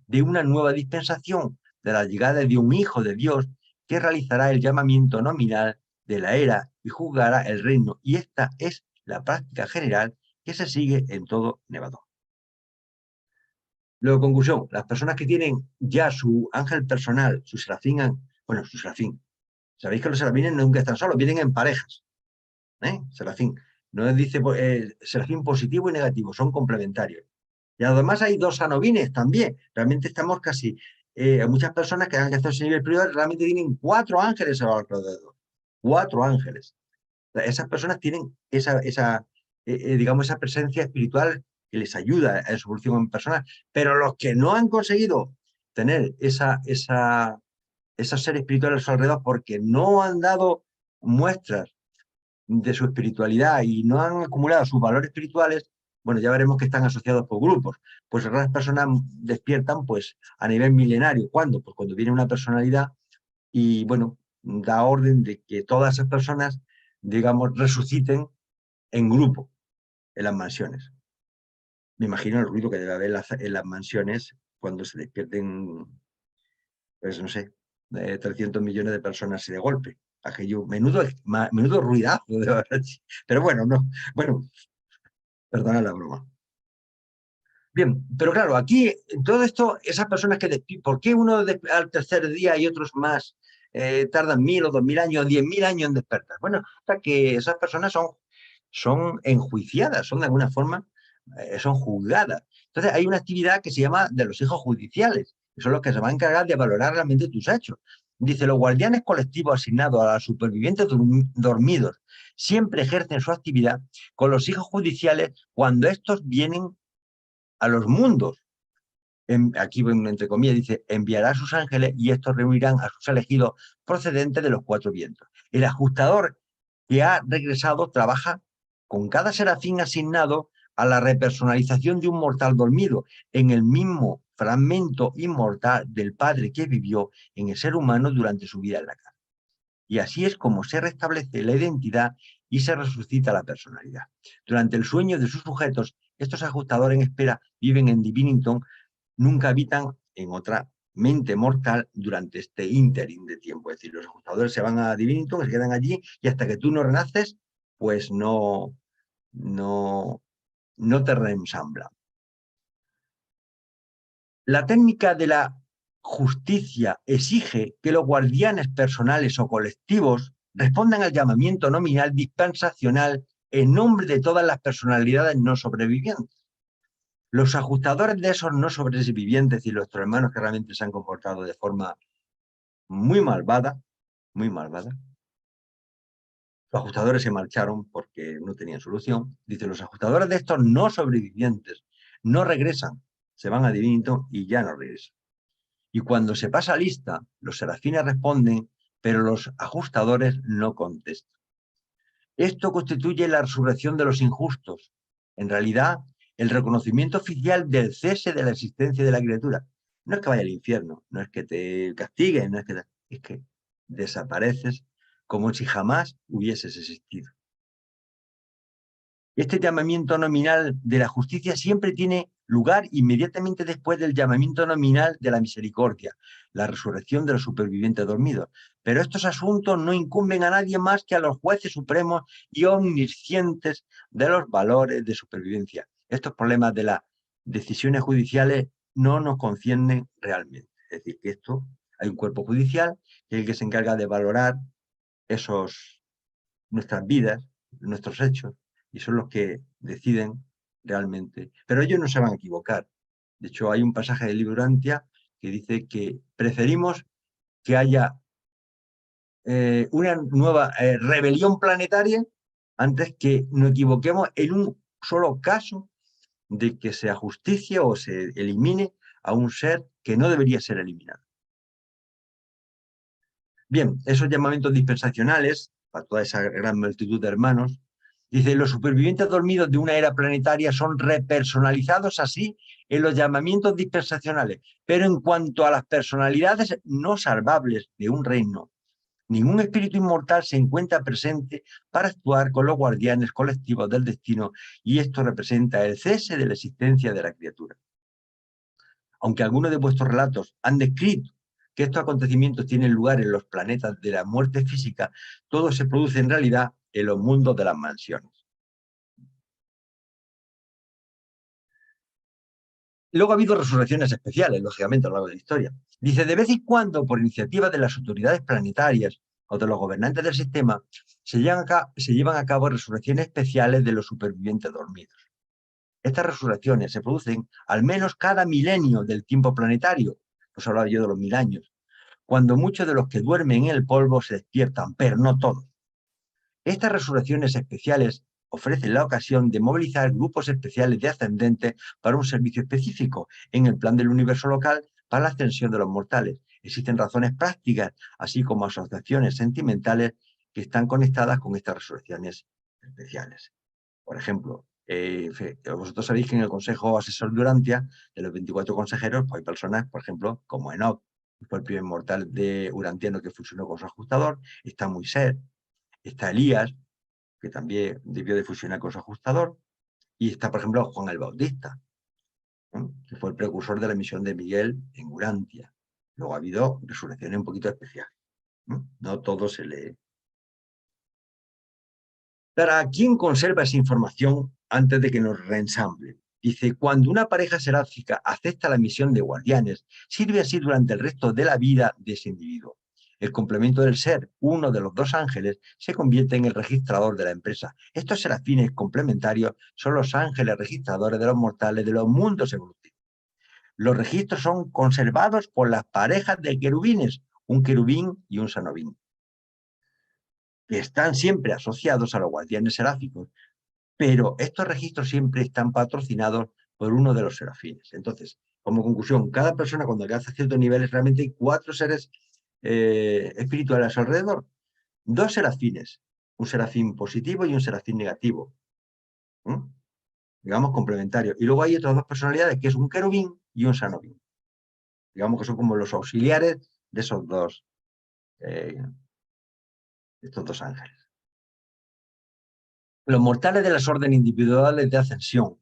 de una nueva dispensación, de la llegada de un Hijo de Dios que realizará el llamamiento nominal de la era y juzgará el reino. Y esta es la práctica general que se sigue en todo Nevadón. Luego, conclusión: las personas que tienen ya su ángel personal, su serafín, bueno, su serafín. Sabéis que los serafines nunca están solos, vienen en parejas. Serafín. No dice serafín positivo y negativo, son complementarios. Y además hay dos sanobines también. Realmente estamos casi, muchas personas que han alcanzado ese nivel privado realmente tienen 4 ángeles a su alrededor. 4 ángeles. Esas personas tienen digamos, esa presencia espiritual que les ayuda en su evolución personal. Pero los que no han conseguido tener esos seres espirituales a su alrededor porque no han dado muestras de su espiritualidad y no han acumulado sus valores espirituales, bueno, ya veremos que están asociados por grupos. Pues las personas despiertan pues a nivel milenario. ¿Cuándo? Pues cuando viene una personalidad y, bueno, da orden de que todas esas personas, digamos, resuciten en grupo en las mansiones. Me imagino el ruido que debe haber en las mansiones cuando se despierten, pues no sé, 300 millones de personas así de golpe. Aquello, menudo ruidazo, de verdad. Pero bueno, no, bueno, perdona la broma. Bien, pero claro, aquí, todo esto, esas personas que ¿por qué uno al tercer día y otros más tardan 1000 o 2000 años, 10.000 años en despertar? Bueno, hasta que esas personas son enjuiciadas, son de alguna forma, son juzgadas. Entonces hay una actividad que se llama de los hijos judiciales, que son los que se van a encargar de valorar realmente tus hechos. Dice: los guardianes colectivos asignados a los supervivientes dormidos siempre ejercen su actividad con los hijos judiciales cuando estos vienen a los mundos. Aquí, entre comillas, dice: enviará a sus ángeles y estos reunirán a sus elegidos procedentes de los 4 vientos. El ajustador que ha regresado trabaja con cada serafín asignado a la repersonalización de un mortal dormido en el mismo fragmento inmortal del Padre que vivió en el ser humano durante su vida en la carne. Y así es como se restablece la identidad y se resucita la personalidad. Durante el sueño de sus sujetos, estos ajustadores en espera viven en Divinington, nunca habitan en otra mente mortal durante este ínterin de tiempo. Es decir, los ajustadores se van a Divinington, se quedan allí y hasta que tú no renaces, pues no te reensamblan. La técnica de la justicia exige que los guardianes personales o colectivos respondan al llamamiento nominal dispensacional en nombre de todas las personalidades no sobrevivientes. Los ajustadores de esos no sobrevivientes y nuestros hermanos que realmente se han comportado de forma muy malvada, Los ajustadores se marcharon porque no tenían solución. Dice, los ajustadores de estos no sobrevivientes no regresan, se van a Divinito y ya no regresan. Y cuando se pasa lista, los serafines responden, pero los ajustadores no contestan. Esto constituye la resurrección de los injustos. En realidad, el reconocimiento oficial del cese de la existencia de la criatura. No es que vaya al infierno, no es que te castiguen, no es que desapareces como si jamás hubieses existido. Este llamamiento nominal de la justicia siempre tiene lugar inmediatamente después del llamamiento nominal de la misericordia, la resurrección de los supervivientes dormidos. Pero estos asuntos no incumben a nadie más que a los jueces supremos y omniscientes de los valores de supervivencia. Estos problemas de las decisiones judiciales no nos conciernen realmente. Es decir, que esto hay un cuerpo judicial que es el que se encarga de valorar nuestras vidas, nuestros hechos, y son los que deciden realmente. Pero ellos no se van a equivocar. De hecho, hay un pasaje del libro Urantia que dice que preferimos que haya una nueva rebelión planetaria antes que nos equivoquemos en un solo caso de que se ajusticie o se elimine a un ser que no debería ser eliminado. Bien, esos llamamientos dispensacionales, para toda esa gran multitud de hermanos, dice, los supervivientes dormidos de una era planetaria son repersonalizados así en los llamamientos dispensacionales, pero en cuanto a las personalidades no salvables de un reino, ningún espíritu inmortal se encuentra presente para actuar con los guardianes colectivos del destino, y esto representa el cese de la existencia de la criatura. Aunque algunos de vuestros relatos han descrito que estos acontecimientos tienen lugar en los planetas de la muerte física, todo se produce en realidad en los mundos de las mansiones. Luego ha habido resurrecciones especiales, lógicamente, a lo largo de la historia. Dice, de vez en cuando, por iniciativa de las autoridades planetarias o de los gobernantes del sistema, se llevan a cabo resurrecciones especiales de los supervivientes dormidos. Estas resurrecciones se producen al menos cada milenio del tiempo planetario, pues hablaba yo de los 1000 años, cuando muchos de los que duermen en el polvo se despiertan, pero no todos. Estas resurrecciones especiales ofrecen la ocasión de movilizar grupos especiales de ascendentes para un servicio específico en el plan del universo local para la ascensión de los mortales. Existen razones prácticas, así como asociaciones sentimentales que están conectadas con estas resurrecciones especiales. Por ejemplo, vosotros sabéis que en el Consejo Asesor de Urantia, de los 24 consejeros, pues hay personas, por ejemplo, como Enoch, que fue el primer mortal de urantiano que fusionó con su ajustador, está Moisés, está Elías, que también debió de fusionar con su ajustador, y está, por ejemplo, Juan el Bautista, ¿no?, que fue el precursor de la misión de Miguel en Urantia. Luego ha habido resurrecciones un poquito especiales, ¿no? No todo se lee. ¿Para quién conserva esa información antes de que nos reensamblen? Dice, cuando una pareja seráfica acepta la misión de guardianes, sirve así durante el resto de la vida de ese individuo. El complemento del ser, uno de los dos ángeles, se convierte en el registrador de la empresa. Estos serafines complementarios son los ángeles registradores de los mortales de los mundos evolutivos. Los registros son conservados por las parejas de querubines, un querubín y un sanobín, que están siempre asociados a los guardianes seráficos, pero estos registros siempre están patrocinados por uno de los serafines. Entonces, como conclusión, cada persona cuando alcanza ciertos niveles, realmente hay 4 seres espirituales a su alrededor. 2 serafines, un serafín positivo y un serafín negativo, digamos complementarios. Y luego hay otras 2 personalidades, que es un querubín y un sanobín. Digamos que son como los auxiliares de estos dos ángeles. Los mortales de las órdenes individuales de ascensión.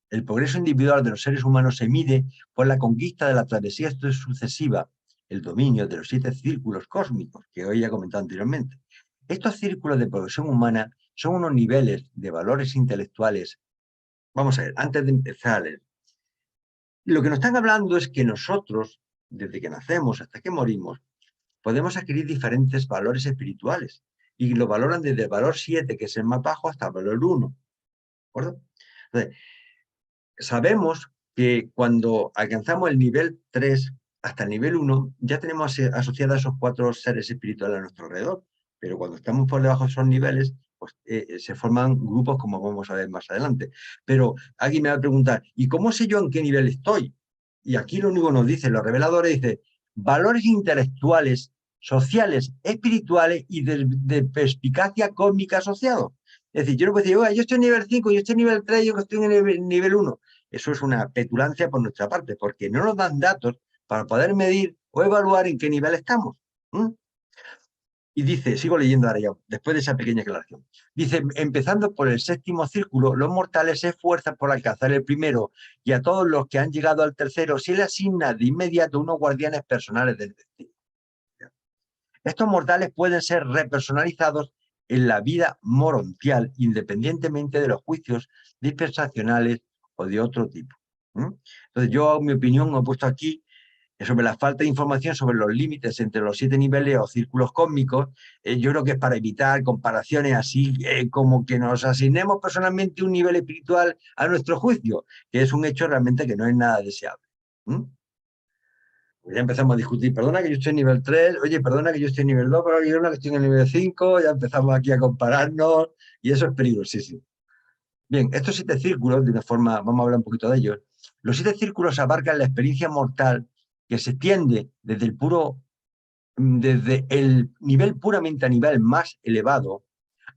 El progreso individual de los seres humanos se mide por la conquista de la travesía sucesiva, el dominio de los 7 círculos cósmicos, que hoy he comentado anteriormente. Estos círculos de progresión humana son unos niveles de valores intelectuales. Vamos a ver, antes de empezar, lo que nos están hablando es que nosotros, desde que nacemos hasta que morimos, podemos adquirir diferentes valores espirituales, y lo valoran desde el valor 7, que es el más bajo, hasta el valor 1. ¿De acuerdo? Entonces, sabemos que cuando alcanzamos el nivel 3 hasta el nivel 1, ya tenemos asociados esos 4 seres espirituales a nuestro alrededor. Pero cuando estamos por debajo de esos niveles, pues se forman grupos como vamos a ver más adelante. Pero alguien me va a preguntar, ¿y cómo sé yo en qué nivel estoy? Y aquí lo único que nos dicen los reveladores, dice, valores intelectuales, sociales, espirituales y de perspicacia cósmica asociados. Es decir, yo no puedo decir, oye, yo estoy en nivel 5, yo estoy en nivel 3, yo estoy en nivel 1. Eso es una petulancia por nuestra parte, porque no nos dan datos para poder medir o evaluar en qué nivel estamos. Y dice, sigo leyendo ahora ya, después de esa pequeña aclaración. Dice, empezando por el séptimo círculo, los mortales se esfuerzan por alcanzar el primero y a todos los que han llegado al tercero se les asigna de inmediato unos guardianes personales del destino. Estos mortales pueden ser repersonalizados en la vida morontial, independientemente de los juicios dispensacionales o de otro tipo. Entonces yo, en mi opinión, he puesto aquí sobre la falta de información sobre los límites entre los 7 niveles o círculos cósmicos. Yo creo que es para evitar comparaciones así como que nos asignemos personalmente un nivel espiritual a nuestro juicio, que es un hecho realmente que no es nada deseable. Pues ya empezamos a discutir, perdona que yo estoy en nivel 3, oye, perdona que yo estoy en nivel 2, pero yo que estoy en el nivel 5, ya empezamos aquí a compararnos y eso es peligrosísimo. Bien, estos 7 círculos, de una forma, vamos a hablar un poquito de ellos. Los 7 círculos abarcan la experiencia mortal que se extiende desde el nivel puramente a nivel más elevado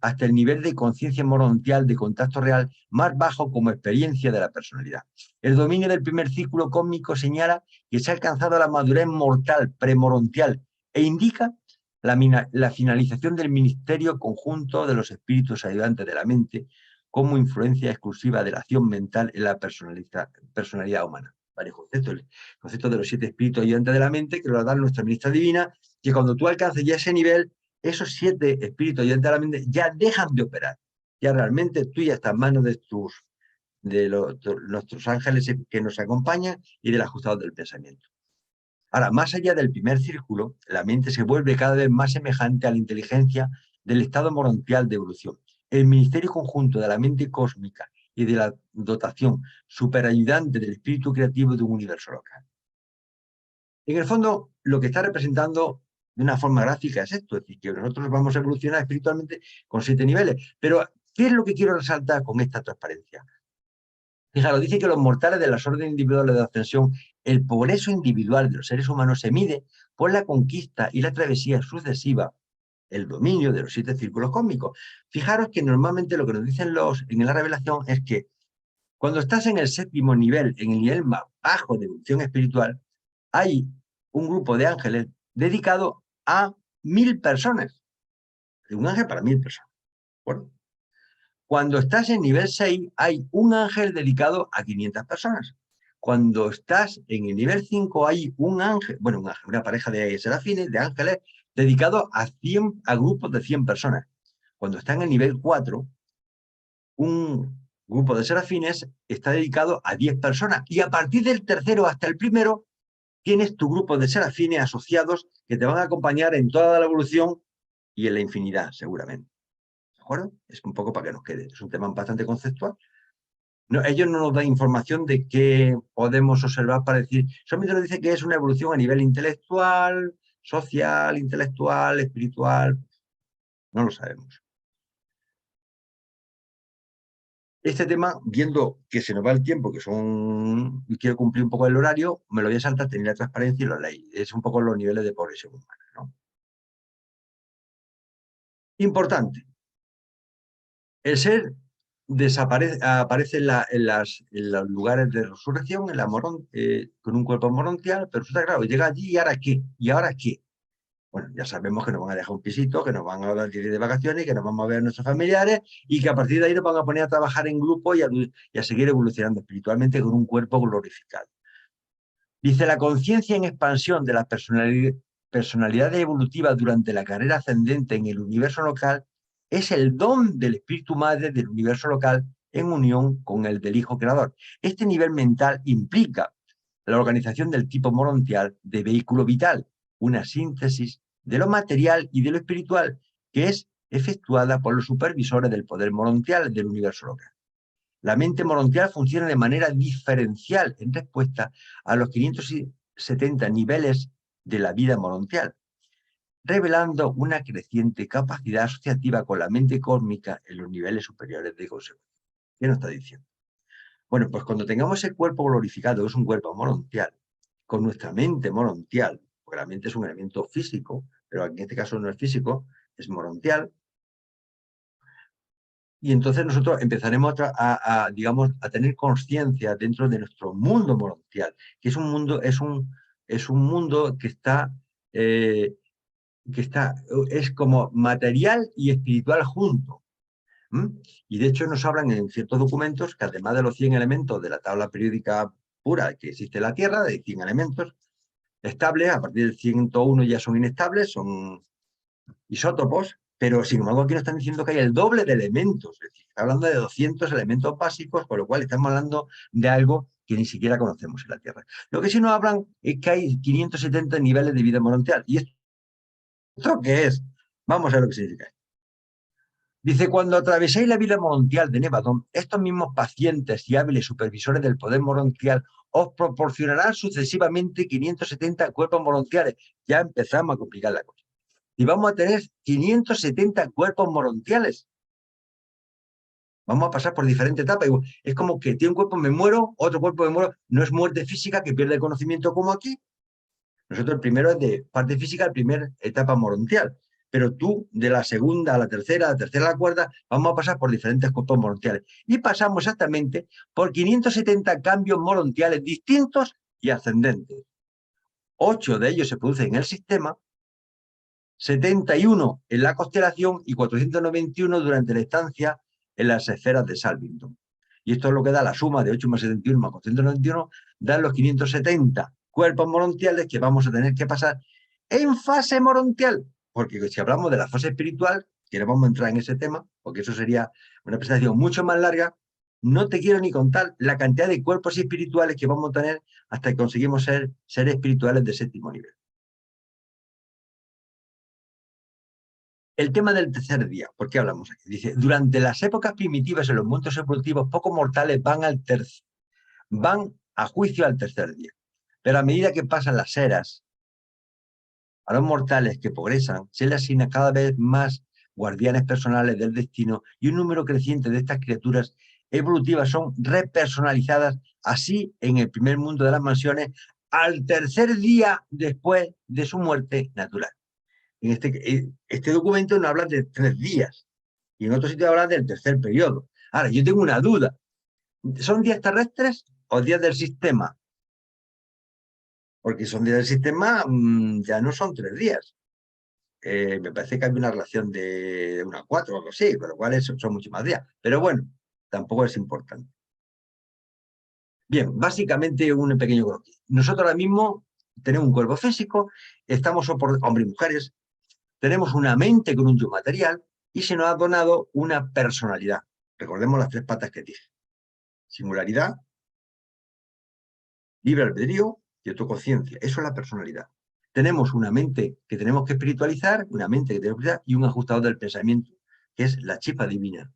hasta el nivel de conciencia morontial de contacto real más bajo como experiencia de la personalidad. El dominio del primer círculo cósmico señala que se ha alcanzado la madurez mortal premorontial e indica la finalización del ministerio conjunto de los espíritus ayudantes de la mente como influencia exclusiva de la acción mental en la personalidad humana. Varios conceptos. El concepto de los 7 espíritus ayudantes de la mente, que lo da nuestra ministra divina, que cuando tú alcances ya ese nivel, esos 7 espíritus ayudantes de la mente ya dejan de operar. Ya realmente tú ya estás en manos de nuestros ángeles que nos acompañan y del ajustador del pensamiento. Ahora, más allá del primer círculo, la mente se vuelve cada vez más semejante a la inteligencia del estado morontial de evolución. El ministerio conjunto de la mente cósmica y de la dotación superayudante del espíritu creativo de un universo local. En el fondo, lo que está representando de una forma gráfica es esto, es decir, que nosotros vamos a evolucionar espiritualmente con 7 niveles. Pero, ¿qué es lo que quiero resaltar con esta transparencia? Fijaros, dice que los mortales de las órdenes individuales de ascensión, el progreso individual de los seres humanos se mide por la conquista y la travesía sucesiva, el dominio de los 7 círculos cósmicos. Fijaros que normalmente lo que nos dicen en la revelación es que cuando estás en el 7º nivel, en el nivel más bajo de evolución espiritual, hay un grupo de ángeles dedicado a 1000 personas. Un ángel para 1000 personas. Bueno, cuando estás en nivel 6, hay un ángel dedicado a 500 personas. Cuando estás en el nivel 5, hay un ángel, bueno, una pareja de serafines, de ángeles, dedicado a grupos de 100 personas. Cuando está en el nivel 4, un grupo de serafines está dedicado a 10 personas. Y a partir del tercero hasta el primero, tienes tu grupo de serafines asociados que te van a acompañar en toda la evolución y en la infinidad, seguramente. ¿De acuerdo? Es un poco para que nos quede. Es un tema bastante conceptual. No, ellos no nos dan información de qué podemos observar para decir, solamente nos dice que es una evolución a nivel intelectual, social, intelectual, espiritual. No lo sabemos. Este tema, viendo que se nos va el tiempo, y quiero cumplir un poco el horario, me lo voy a saltar, tener la transparencia y lo leí. Es un poco los niveles de progresión humana, ¿no? Importante. El ser aparece en los lugares de resurrección, con un cuerpo morontial, pero está claro, llega allí y ¿ahora qué? ¿Y ahora qué? Bueno, ya sabemos que nos van a dejar un pisito, que nos van a dar 10 días de vacaciones, que nos vamos a ver a nuestros familiares y que a partir de ahí nos van a poner a trabajar en grupo y a seguir evolucionando espiritualmente con un cuerpo glorificado. Dice, la conciencia en expansión de las personalidades evolutivas durante la carrera ascendente en el universo local es el don del espíritu madre del universo local en unión con el del hijo creador. Este nivel mental implica la organización del tipo morontial de vehículo vital, una síntesis de lo material y de lo espiritual que es efectuada por los supervisores del poder morontial del universo local. La mente morontial funciona de manera diferencial en respuesta a los 570 niveles de la vida morontial. revelando una creciente capacidad asociativa con la mente cósmica en los niveles superiores de consecuencia. ¿Qué nos está diciendo? Bueno, pues cuando tengamos el cuerpo glorificado, que es un cuerpo morontial, con nuestra mente morontial, porque la mente es un elemento físico, pero en este caso no es físico, es morontial, y entonces nosotros empezaremos digamos, a tener conciencia dentro de nuestro mundo morontial, que es un mundo, es un mundo es como material y espiritual juntos. Y de hecho nos hablan en ciertos documentos que además de los 100 elementos de la tabla periódica pura que existe en la Tierra, de 100 elementos estables, a partir del 101 ya son inestables, son isótopos, pero sin embargo aquí nos están diciendo que hay el doble de elementos, es decir, está hablando de 200 elementos básicos, con lo cual estamos hablando de algo que ni siquiera conocemos en la Tierra. Lo que sí nos hablan es que hay 570 niveles de vida morontial. ¿Y esto qué es? Vamos a ver lo que significa. Dice, cuando atravesáis la vida morontial de Nevadón, estos mismos pacientes y hábiles supervisores del poder morontial os proporcionarán sucesivamente 570 cuerpos morontiales. Ya empezamos a complicar la cosa. Y vamos a tener 570 cuerpos morontiales. Vamos a pasar por diferentes etapas. Es como que tiene un cuerpo, me muero, otro cuerpo me muero. No es muerte física que pierde el conocimiento como aquí. Nosotros el primero es de parte física, la primera etapa morontial. Pero tú, de la segunda a la tercera a la cuarta, vamos a pasar por diferentes cuerpos morontiales. Y pasamos exactamente por 570 cambios morontiales distintos y ascendentes. 8 de ellos se producen en el sistema, 71 en la constelación y 491 durante la estancia en las esferas de Salvington. Y esto es lo que da la suma de 8 más 71 más 491, dan los 570 cuerpos morontiales que vamos a tener que pasar en fase morontial. Porque si hablamos de la fase espiritual, que no vamos a entrar en ese tema, porque eso sería una presentación mucho más larga, no te quiero ni contar la cantidad de cuerpos espirituales que vamos a tener hasta que conseguimos ser seres espirituales de 7º nivel. El tema del tercer día, ¿por qué hablamos aquí? Dice, durante las épocas primitivas en los mundos evolutivos, pocos mortales van a juicio al tercer día. Pero a medida que pasan las eras, a los mortales que progresan, se les asigna cada vez más guardianes personales del destino y un número creciente de estas criaturas evolutivas son repersonalizadas, así en el primer mundo de las mansiones, al tercer día después de su muerte natural. En este documento no habla de 3 días y en otro sitio habla del tercer periodo. Ahora, yo tengo una duda. ¿Son días terrestres o días del sistema? Porque son días del sistema, ya no son 3 días. Me parece que hay una relación de 1 a 4 o algo así, con lo cual son muchos más días. Pero bueno, tampoco es importante. Bien, básicamente un pequeño croquis. Nosotros ahora mismo tenemos un cuerpo físico, estamos hombres y mujeres, tenemos una mente con un yo material y se nos ha donado una personalidad. Recordemos las 3 patas que dije. Singularidad, libre albedrío y autoconciencia. Eso es la personalidad. Tenemos una mente que tenemos que espiritualizar, una mente que tenemos que espiritualizar y un ajustador del pensamiento, que es la chispa divina,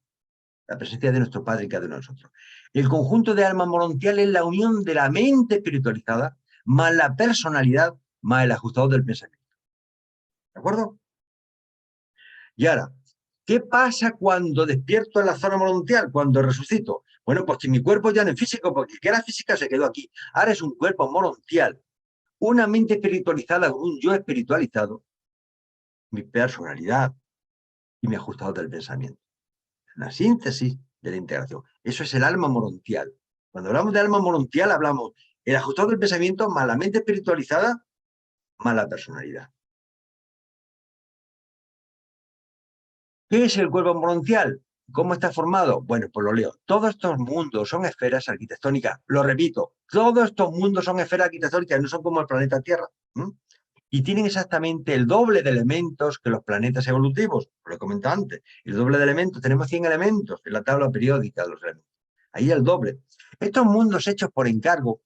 la presencia de nuestro Padre en cada uno de nosotros. El conjunto de alma morontial es la unión de la mente espiritualizada más la personalidad más el ajustador del pensamiento. ¿De acuerdo? Y ahora, ¿qué pasa cuando despierto en la zona morontial, cuando resucito? Bueno, pues que mi cuerpo ya no es físico, porque el que era física se quedó aquí. Ahora es un cuerpo morontial, una mente espiritualizada, un yo espiritualizado, mi personalidad y mi ajustador del pensamiento. La síntesis de la integración. Eso es el alma morontial. Cuando hablamos de alma morontial, hablamos el ajustador del pensamiento más la mente espiritualizada más la personalidad. ¿Qué es el cuerpo morontial? ¿Cómo está formado? Bueno, pues lo leo. Todos estos mundos son esferas arquitectónicas. Lo repito, todos estos mundos son esferas arquitectónicas, no son como el planeta Tierra. Y tienen exactamente el doble de elementos que los planetas evolutivos. Lo he comentado antes. El doble de elementos, tenemos 100 elementos en la tabla periódica de los elementos. Ahí el doble. Estos mundos hechos por encargo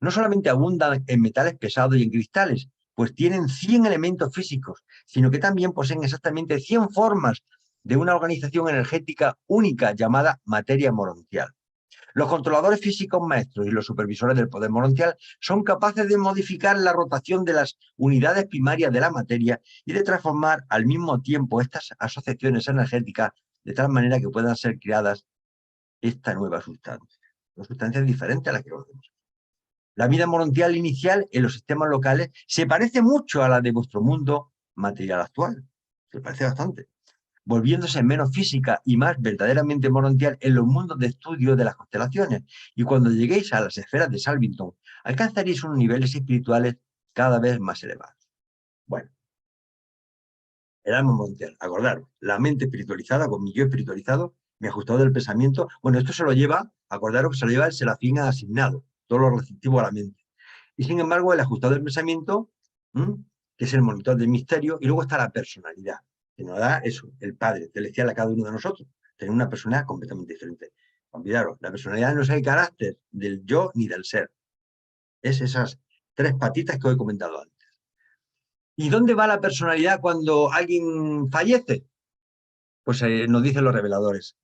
no solamente abundan en metales pesados y en cristales, pues tienen 100 elementos físicos, sino que también poseen exactamente 100 formas de una organización energética única llamada materia morontial. Los controladores físicos maestros y los supervisores del poder morontial son capaces de modificar la rotación de las unidades primarias de la materia y de transformar al mismo tiempo estas asociaciones energéticas de tal manera que puedan ser creadas esta nueva sustancia. Una sustancia diferente a la que conocemos. La vida morontial inicial en los sistemas locales se parece mucho a la de vuestro mundo material actual. Se parece bastante. Volviéndose menos física y más verdaderamente morontial en los mundos de estudio de las constelaciones. Y cuando lleguéis a las esferas de Salvington, alcanzaréis unos niveles espirituales cada vez más elevados. Bueno, el alma morontial, acordaros, la mente espiritualizada, con mi yo espiritualizado, mi ajustador del pensamiento. Bueno, esto se lo lleva, acordaros que se lo lleva el serafín asignado, todo lo receptivo a la mente. Y sin embargo, el ajustador del pensamiento, que es el monitor del misterio, y luego está la personalidad, que nos da eso, el Padre celestial a cada uno de nosotros, tener una personalidad completamente diferente. Olvidaros, la personalidad no es el carácter del yo ni del ser. Es esas tres patitas que os he comentado antes. ¿Y dónde va la personalidad cuando alguien fallece? Pues nos dicen los reveladores.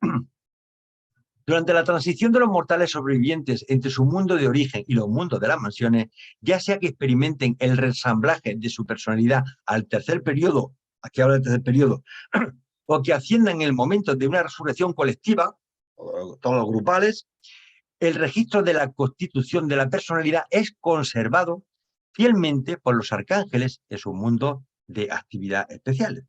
Durante la transición de los mortales sobrevivientes entre su mundo de origen y los mundos de las mansiones, ya sea que experimenten el resamblaje de su personalidad al tercer periodo, aquí habla del tercer periodo, o que asciendan en el momento de una resurrección colectiva, todos los grupales, el registro de la constitución de la personalidad es conservado fielmente por los arcángeles en su mundo de actividad especiales.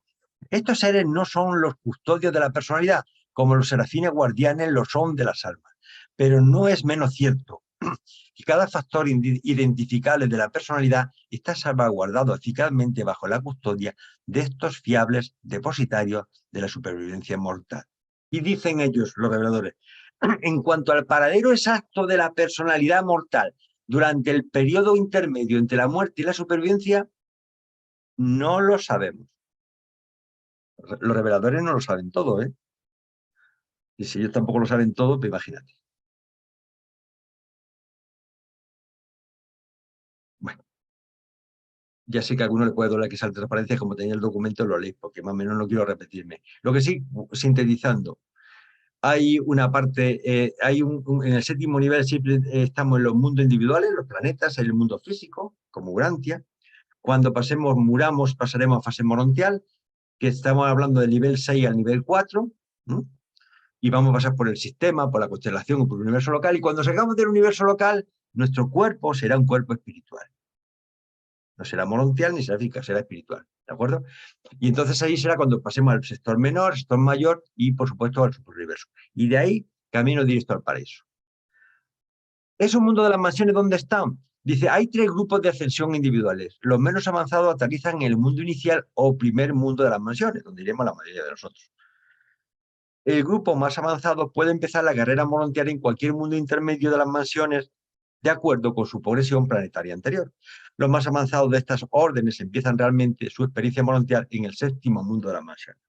Estos seres no son los custodios de la personalidad, como los serafines guardianes lo son de las almas. Pero no es menos cierto que cada factor identificable de la personalidad está salvaguardado eficazmente bajo la custodia de estos fiables depositarios de la supervivencia mortal. Y dicen ellos, los reveladores, en cuanto al paradero exacto de la personalidad mortal durante el periodo intermedio entre la muerte y la supervivencia, no lo sabemos. Los reveladores no lo saben todo, ¿eh? Y si ellos tampoco lo saben todo, pues imagínate. Bueno, ya sé que a alguno le puede doler que salte transparencia, como tenía el documento lo leí, porque más o menos no quiero repetirme. Lo que sí, sintetizando, hay una parte, en el séptimo nivel siempre estamos en los mundos individuales, los planetas, en el mundo físico, como Urantia. Cuando muramos, pasaremos a fase morontial, que estamos hablando del nivel 6 al nivel 4, ¿no? Y vamos a pasar por el sistema, por la constelación o por el universo local, y cuando salgamos del universo local, nuestro cuerpo será un cuerpo espiritual. No será morontial ni será física, será espiritual, ¿de acuerdo? Y entonces ahí será cuando pasemos al sector menor, sector mayor y, por supuesto, al superuniverso. Y de ahí, camino directo al paraíso. ¿Es un mundo de las mansiones dónde están? Dice, hay tres grupos de ascensión individuales. Los menos avanzados aterrizan en el mundo inicial o primer mundo de las mansiones, donde iremos la mayoría de nosotros. El grupo más avanzado puede empezar la carrera morontial en cualquier mundo intermedio de las mansiones de acuerdo con su progresión planetaria anterior. Los más avanzados de estas órdenes empiezan realmente su experiencia morontial en el séptimo mundo de las mansiones.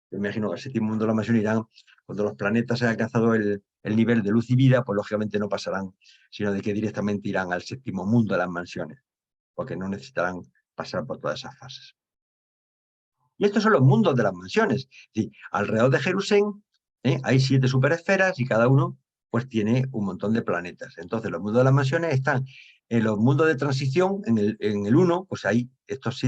Yo me imagino que el séptimo mundo de las mansiones irán, cuando los planetas hayan alcanzado el nivel de luz y vida, pues lógicamente no pasarán, sino de que directamente irán al séptimo mundo de las mansiones, porque no necesitarán pasar por todas esas fases. Y estos son los mundos de las mansiones. Sí, alrededor de Jerusalén hay 7 superesferas y cada uno pues tiene un montón de planetas. Entonces los mundos de las mansiones están en los mundos de transición, en el 1, pues hay estos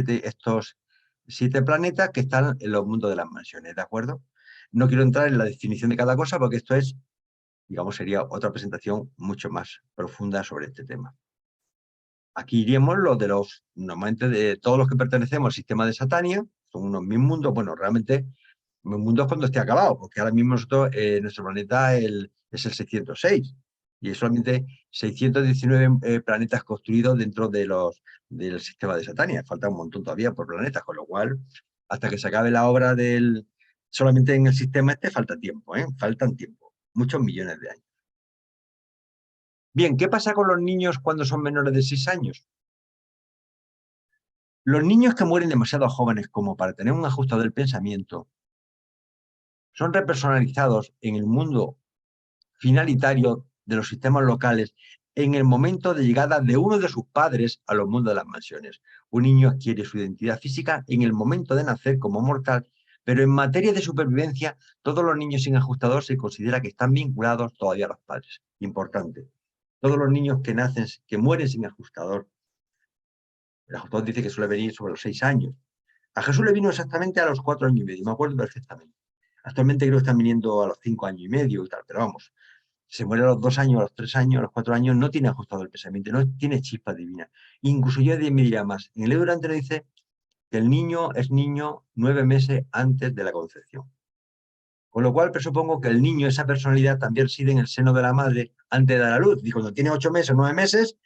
siete planetas que están en los mundos de las mansiones, ¿de acuerdo? No quiero entrar en la definición de cada cosa porque esto es, digamos, sería otra presentación mucho más profunda sobre este tema. Aquí iríamos normalmente de todos los que pertenecemos al sistema de Satania, son unos 1000 mundos, bueno, realmente 1000 mundos cuando esté acabado, porque ahora mismo nuestro planeta es el 606, y hay solamente 619 planetas construidos dentro del sistema de Satania. Falta un montón todavía por planetas, con lo cual, hasta que se acabe la obra solamente en el sistema falta tiempo, faltan tiempo, muchos millones de años. Bien, ¿qué pasa con los niños cuando son menores de 6 años? Los niños que mueren demasiado jóvenes como para tener un ajustado del pensamiento son repersonalizados en el mundo finalitario de los sistemas locales en el momento de llegada de uno de sus padres a los mundos de las mansiones. Un niño adquiere su identidad física en el momento de nacer como mortal Pero en materia de supervivencia, todos los niños sin ajustador se considera que están vinculados todavía a los padres. Importante. Todos los niños que nacen, que mueren sin ajustador, el ajustador dice que suele venir sobre los 6 años. A Jesús le vino exactamente a los 4 años y medio, me acuerdo perfectamente. Actualmente creo que están viniendo a los 5 años y medio y tal, pero vamos, se muere a los 2 años, a los 3 años, a los 4 años, no tiene ajustador el pensamiento, no tiene chispa divina. Incluso yo me diría más. En el libro anterior dice que el niño es niño 9 meses antes de la concepción. Con lo cual presupongo que el niño, esa personalidad, también reside en el seno de la madre antes de dar a luz. Y cuando tiene 8 meses o 9 meses,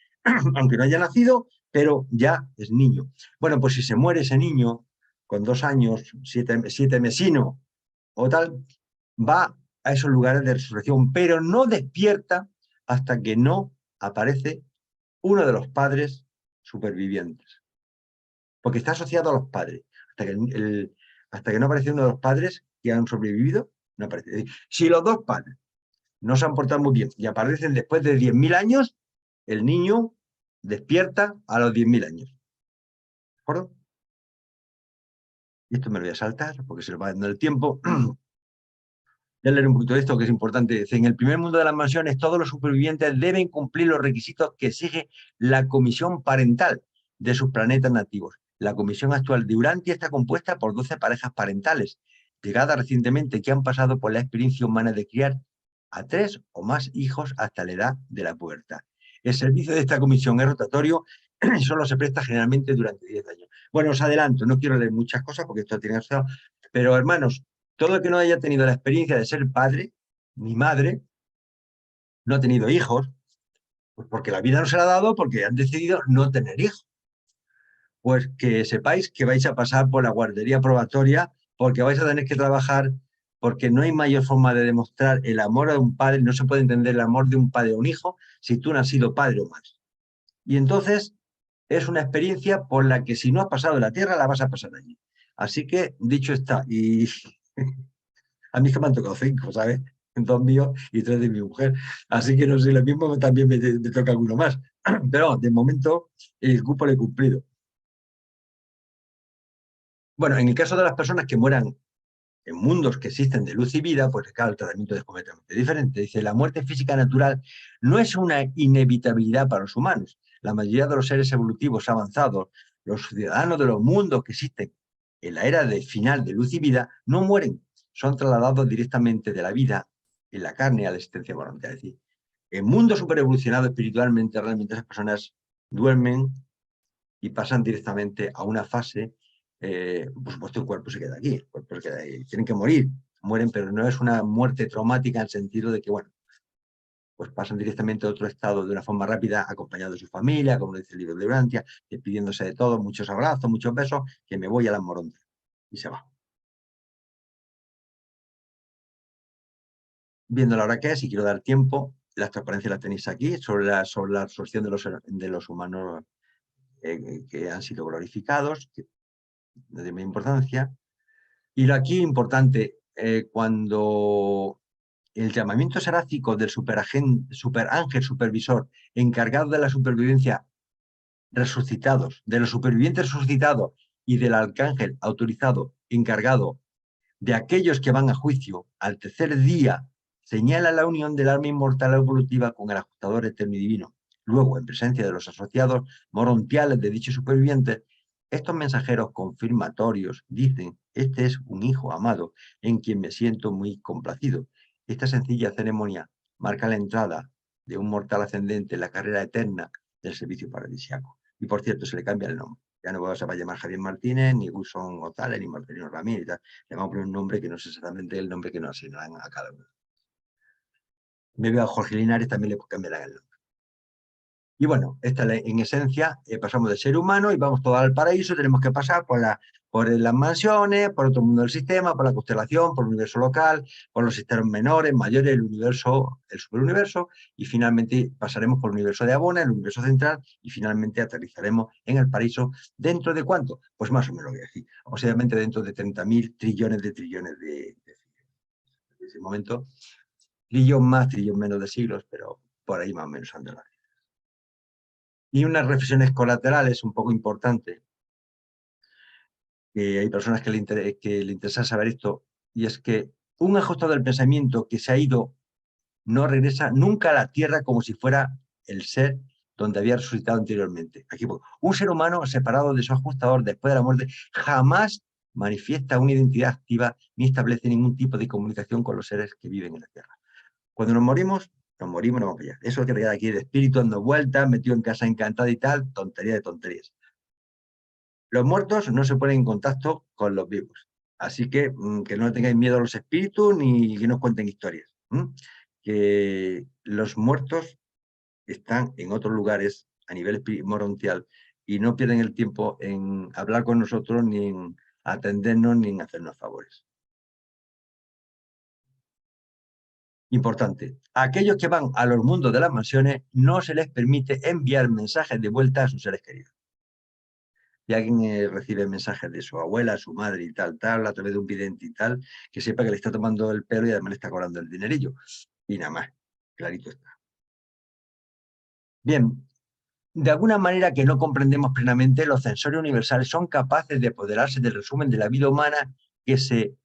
aunque no haya nacido, pero ya es niño. Bueno, pues si se muere ese niño con 2 años, 7 mesino o tal, va a esos lugares de resurrección, pero no despierta hasta que no aparece uno de los padres supervivientes. Porque está asociado a los padres. Hasta que no aparece uno de los padres que han sobrevivido, no aparece. Si los dos padres no se han portado muy bien y aparecen después de 10.000 años, el niño despierta a los 10.000 años. ¿De acuerdo? Y esto me lo voy a saltar porque se lo va dando el tiempo. Voy a leer un poquito de esto que es importante. Dice, en el primer mundo de las mansiones, todos los supervivientes deben cumplir los requisitos que exige la comisión parental de sus planetas nativos. La comisión actual de Urantia está compuesta por 12 parejas parentales, llegadas recientemente, que han pasado por la experiencia humana de criar a 3 o más hijos hasta la edad de la pubertad. El servicio de esta comisión es rotatorio y solo se presta generalmente durante 10 años. Bueno, os adelanto, no quiero leer muchas cosas porque esto tiene que ser, pero hermanos, todo el que no haya tenido la experiencia de ser padre ni madre, no ha tenido hijos, pues porque la vida no se la ha dado, porque han decidido no tener hijos. Pues que sepáis que vais a pasar por la guardería probatoria, porque vais a tener que trabajar, porque no hay mayor forma de demostrar el amor a un padre, no se puede entender el amor de un padre a un hijo si tú no has sido padre o madre. Y entonces es una experiencia por la que si no has pasado en la tierra, la vas a pasar allí. Así que, dicho está, y a mí que me han tocado 5, ¿sabes? 2 míos y 3 de mi mujer. Así que no sé, lo mismo también me toca alguno más. Pero de momento el cupo lo he cumplido. Bueno, en el caso de las personas que mueran en mundos que existen de luz y vida, pues claro, el tratamiento es completamente diferente. Dice, la muerte física natural no es una inevitabilidad para los humanos. La mayoría de los seres evolutivos avanzados, los ciudadanos de los mundos que existen en la era de final de luz y vida, no mueren, son trasladados directamente de la vida en la carne a la existencia voluntaria. Es decir, en mundos superevolucionados espiritualmente, realmente esas personas duermen y pasan directamente a una fase, por supuesto el cuerpo se queda aquí, el cuerpo se queda ahí, tienen que morir, mueren, pero no es una muerte traumática en el sentido de que, bueno, pues pasan directamente a otro estado de una forma rápida, acompañados de su familia, como dice el libro de Urantia, despidiéndose de todo, muchos abrazos, muchos besos, que me voy a las morondas. Y se va. Viendo la hora que es, y quiero dar tiempo, la transparencia la tenéis aquí, sobre la absorción de los humanos que han sido glorificados, que de mi importancia. Y aquí importante, cuando el llamamiento seráfico del superángel supervisor encargado de la supervivencia resucitados, de los supervivientes resucitados y del arcángel autorizado encargado de aquellos que van a juicio al tercer día, señala la unión del alma inmortal evolutiva con el ajustador eterno y divino. Luego, en presencia de los asociados morontiales de dichos supervivientes, estos mensajeros confirmatorios dicen, este es un hijo amado en quien me siento muy complacido. Esta sencilla ceremonia marca la entrada de un mortal ascendente en la carrera eterna del servicio paradisíaco. Y por cierto, se le cambia el nombre. Ya no se va a llamar Javier Martínez, ni Wilson González, ni Marcelino Ramírez. Le vamos a poner un nombre que no es exactamente el nombre que nos asignarán a cada uno. Me veo a Jorge Linares, también le cambiarán el nombre. Y bueno, en esencia, pasamos de ser humano y vamos todos al paraíso, tenemos que pasar por las mansiones, por otro mundo del sistema, por la constelación, por el universo local, por los sistemas menores, mayores, el universo, el superuniverso, y finalmente pasaremos por el universo de Abona, el universo central, y finalmente aterrizaremos en el paraíso. ¿Dentro de cuánto? Pues más o menos lo voy a decir. Obviamente dentro de 30.000 trillones de trillones de ese momento. Trillón más, trillón menos de siglos, pero por ahí más o menos anda la vida. Y unas reflexiones colaterales un poco importantes. que hay personas que le interesa saber esto, y es que un ajustado del pensamiento que se ha ido no regresa nunca a la tierra como si fuera el ser donde había resucitado anteriormente. Aquí, un ser humano separado de su ajustador después de la muerte jamás manifiesta una identidad activa ni establece ningún tipo de comunicación con los seres que viven en la tierra. Cuando nos morimos, nos vamos para allá. Eso es lo que queda aquí, el espíritu dando vueltas, metido en casa encantada y tal, tontería de tonterías. Los muertos no se ponen en contacto con los vivos. Así que no tengáis miedo a los espíritus ni que nos cuenten historias. Que los muertos están en otros lugares a nivel morontial y no pierden el tiempo en hablar con nosotros, ni en atendernos, ni en hacernos favores. Importante, a aquellos que van a los mundos de las mansiones no se les permite enviar mensajes de vuelta a sus seres queridos. Si alguien recibe mensajes de su abuela, su madre y tal, a través de un vidente y tal, que sepa que le está tomando el pelo y además le está cobrando el dinerillo. Y nada más, clarito está. Bien, de alguna manera que no comprendemos plenamente, los sensores universales son capaces de apoderarse del resumen de la vida humana que se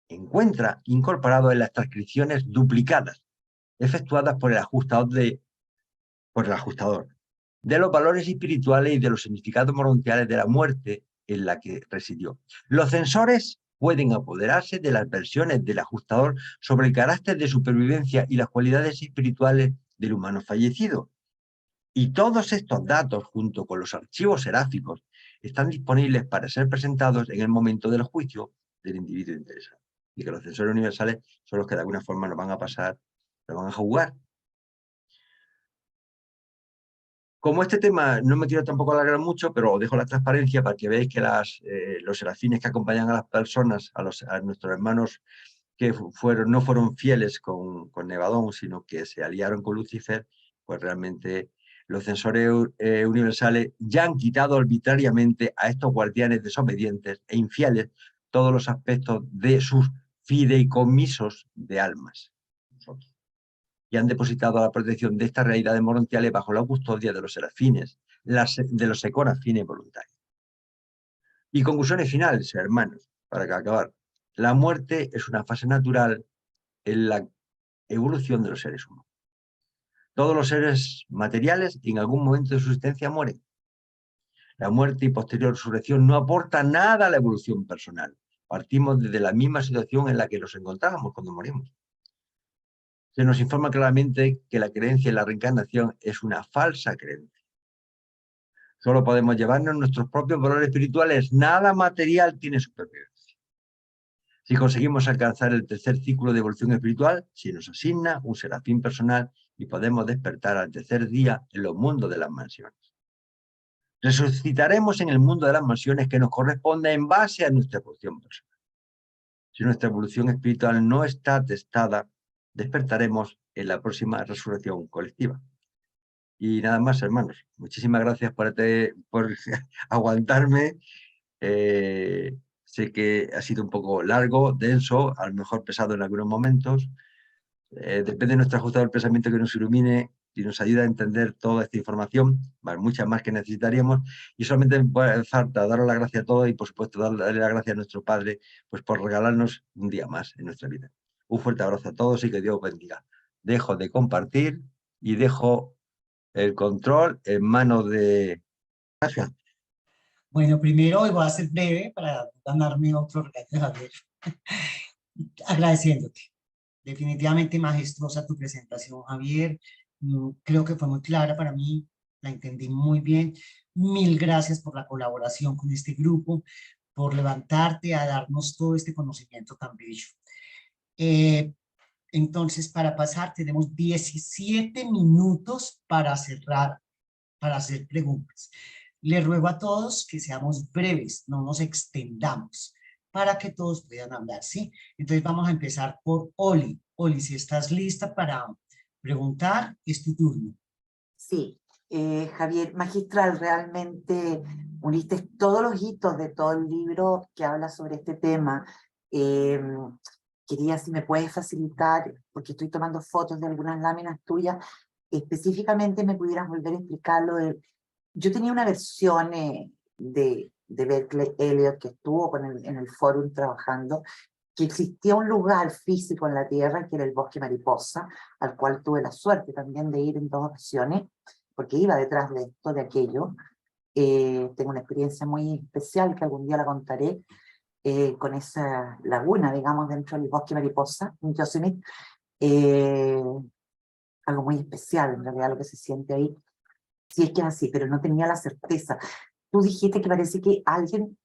encuentra incorporado en las transcripciones duplicadas, efectuadas por el ajustador de los valores espirituales y de los significados morontiales de la muerte en la que residió. Los sensores pueden apoderarse de las versiones del ajustador sobre el carácter de supervivencia y las cualidades espirituales del humano fallecido. Y todos estos datos, junto con los archivos seráficos, están disponibles para ser presentados en el momento del juicio del individuo interesado. Y que los sensores universales son los que de alguna forma nos van a pasar, nos van a jugar. Como este tema no me quiero tampoco alargar mucho, pero os dejo la transparencia para que veáis que los serafines que acompañan a las personas, a nuestros hermanos que no fueron fieles con Nevadón, sino que se aliaron con Lucifer, pues realmente los sensores universales ya han quitado arbitrariamente a estos guardianes desobedientes e infieles todos los aspectos de sus fideicomisos de almas. Y han depositado la protección de estas realidades morontiales bajo la custodia de los serafines, de los secorafines voluntarios. Y conclusiones finales, hermanos, para acabar. La muerte es una fase natural en la evolución de los seres humanos. Todos los seres materiales en algún momento de su existencia mueren. La muerte y posterior resurrección no aporta nada a la evolución personal. Partimos desde la misma situación en la que nos encontrábamos cuando morimos. Se nos informa claramente que la creencia en la reencarnación es una falsa creencia. Solo podemos llevarnos nuestros propios valores espirituales. Nada material tiene supervivencia. Si conseguimos alcanzar el tercer ciclo de evolución espiritual, se nos asigna un serafín personal y podemos despertar al tercer día en los mundos de las mansiones. Resucitaremos en el mundo de las mansiones que nos corresponde en base a nuestra evolución personal. Si nuestra evolución espiritual no está atestada, despertaremos en la próxima resurrección colectiva. Y nada más, hermanos. Muchísimas gracias por aguantarme. Sé que ha sido un poco largo, denso, a lo mejor pesado en algunos momentos. Depende de nuestro ajustado del pensamiento que nos ilumine y nos ayude a entender toda esta información, muchas más que necesitaríamos. Y solamente me falta daros las gracias a todos y, por supuesto, darle las gracias a nuestro Padre pues, por regalarnos un día más en nuestra vida. Un fuerte abrazo a todos y que Dios os bendiga. Dejo de compartir y dejo el control en manos de... Gracias. Bueno, primero, y voy a ser breve para ganarme otro regaño de Javier, agradeciéndote. Definitivamente majestuosa tu presentación, Javier. Creo que fue muy clara para mí, la entendí muy bien. Mil gracias por la colaboración con este grupo, por levantarte a darnos todo este conocimiento tan bello. Entonces, para pasar, tenemos 17 minutos para cerrar, para hacer preguntas. Les ruego a todos que seamos breves, no nos extendamos, para que todos puedan hablar, ¿sí? Entonces vamos a empezar por Oli. Oli, si estás lista para preguntar, es tu turno. Sí, Javier, magistral, realmente uniste todos los hitos de todo el libro que habla sobre este tema. Quería, si me puedes facilitar, porque estoy tomando fotos de algunas láminas tuyas, específicamente me pudieras volver a explicarlo. Yo tenía una versión de de Berkeley Elliot, que estuvo en el fórum trabajando, que existía un lugar físico en la Tierra, que era el Bosque Mariposa, al cual tuve la suerte también de ir en 2 ocasiones, porque iba detrás de esto, de aquello. Tengo una experiencia muy especial que algún día la contaré, con esa laguna, digamos, dentro del Bosque Mariposa, en Yosemite. Algo muy especial, en realidad, lo que se siente ahí. Si es que es así, pero no tenía la certeza. Tú dijiste que parece que alguien,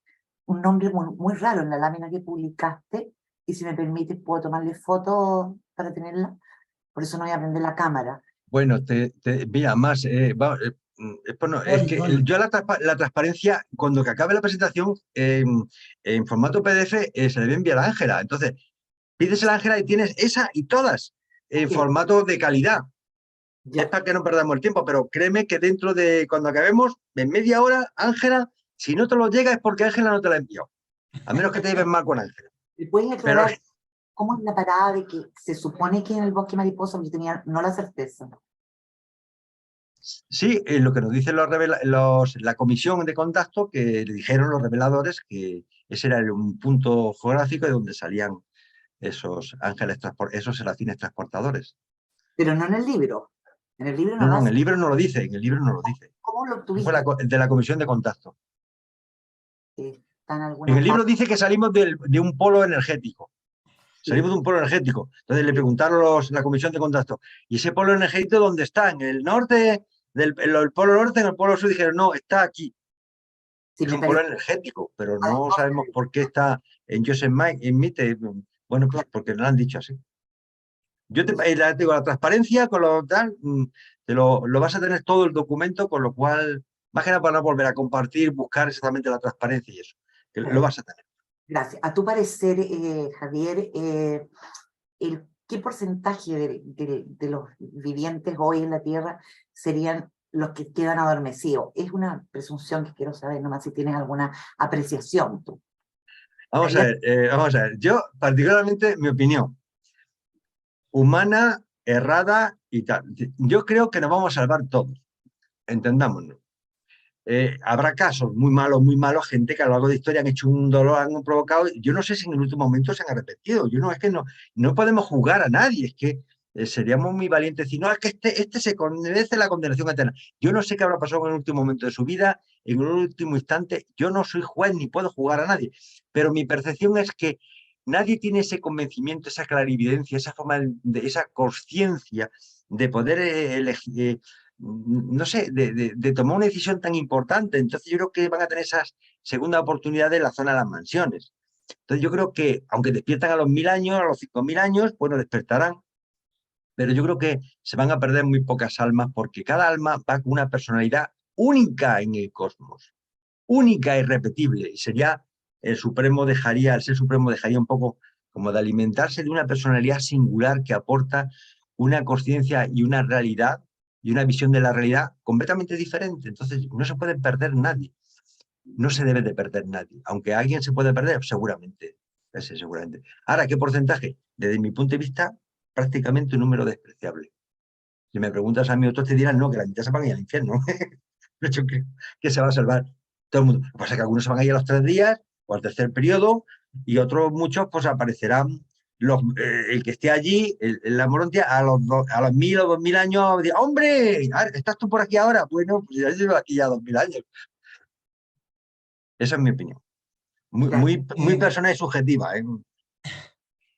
un nombre muy, muy raro en la lámina que publicaste, y si me permites puedo tomarle foto para tenerla, por eso no voy a prender la cámara. Bueno, mira, más, es Oli, que Oli. yo la transparencia, cuando que acabe la presentación, en formato PDF, se le voy a enviar a Ángela. Entonces, pídesela a Ángela y tienes esa y todas en Ok, formato de calidad. Es ya. para que no perdamos el tiempo, pero créeme que dentro de, cuando acabemos, en media hora, Ángela, si no te lo llega es porque Ángela no te la envió. A menos que te lleves mal con Ángela. ¿Me puedes Pero aclarar cómo es la parada de que se supone que en el Bosque Mariposa, yo tenía no la certeza? sí, lo que nos dicen la comisión de contacto, que le dijeron los reveladores que ese era un punto geográfico de donde salían esos ángeles, esos serafines transportadores. Pero no en el libro. En el libro No, no no, das. en el libro no lo dice, en el libro no lo dice. ¿Cómo lo Eso fue obtuviste? de la comisión de contacto. ¿Está en En alguna el libro parte? dice que salimos de un polo energético. Salimos de un polo energético. Entonces le preguntaron la comisión de contacto, ¿y ese polo energético dónde está? ¿En el norte, el polo norte, en el polo sur? Dijeron, no, está aquí. Si Es me un polo parece. energético, pero Hay no dos sabemos por qué está en Yosemite. Bueno, pues porque no lo han dicho así. Yo te digo, la transparencia con lo tal, lo vas a tener todo el documento, con lo cual, más que nada para no volver a compartir, buscar exactamente la transparencia y eso, que lo vas a tener. Gracias. A tu parecer, Javier, ¿qué porcentaje de los vivientes hoy en la Tierra serían los que quedan adormecidos? Es una presunción que quiero saber, nomás si tienes alguna apreciación tú. Vamos a ver. Yo, particularmente, mi opinión, humana, errada y tal. Yo creo que nos vamos a salvar todos, entendámonos. Habrá casos muy malos, gente que a lo largo de la historia han hecho un dolor, han provocado. Yo no sé si en el último momento se han arrepentido. Yo no, es que no podemos juzgar a nadie, es que seríamos muy valientes decir, no, es que este se merece la condenación eterna. Yo no sé qué habrá pasado en el último momento de su vida, en el último instante. Yo no soy juez ni puedo juzgar a nadie, pero mi percepción es que nadie tiene ese convencimiento, esa clarividencia, esa forma esa conciencia de poder elegir. No sé, de tomar una decisión tan importante. Entonces yo creo que van a tener esa segunda oportunidad en la zona de las mansiones. Entonces yo creo que, aunque despiertan a los 1000 años, a los 5000 años, bueno, despertarán, pero yo creo que se van a perder muy pocas almas porque cada alma va con una personalidad única en el cosmos, única e irrepetible, y sería el ser supremo dejaría un poco como de alimentarse de una personalidad singular que aporta una conciencia y una realidad y una visión de la realidad completamente diferente. Entonces no se puede perder nadie, no se debe de perder nadie, aunque alguien se puede perder, seguramente, ese seguramente. Ahora, ¿qué porcentaje? Desde mi punto de vista, prácticamente un número despreciable. Si me preguntas a mí, otros te dirán, no, que la mitad se van a ir al infierno. De hecho, que se va a salvar todo el mundo. Lo que pasa es que algunos se van a ir a los 3 días o al tercer periodo y otros muchos pues aparecerán el que esté allí, la Morontia, a los 1000 o 2000 años, dirá, ¡hombre! ¿Estás tú por aquí ahora? Bueno, pues ya llevo aquí ya 2000 años. Esa es mi opinión. Gracias. Muy personal y subjetiva. Y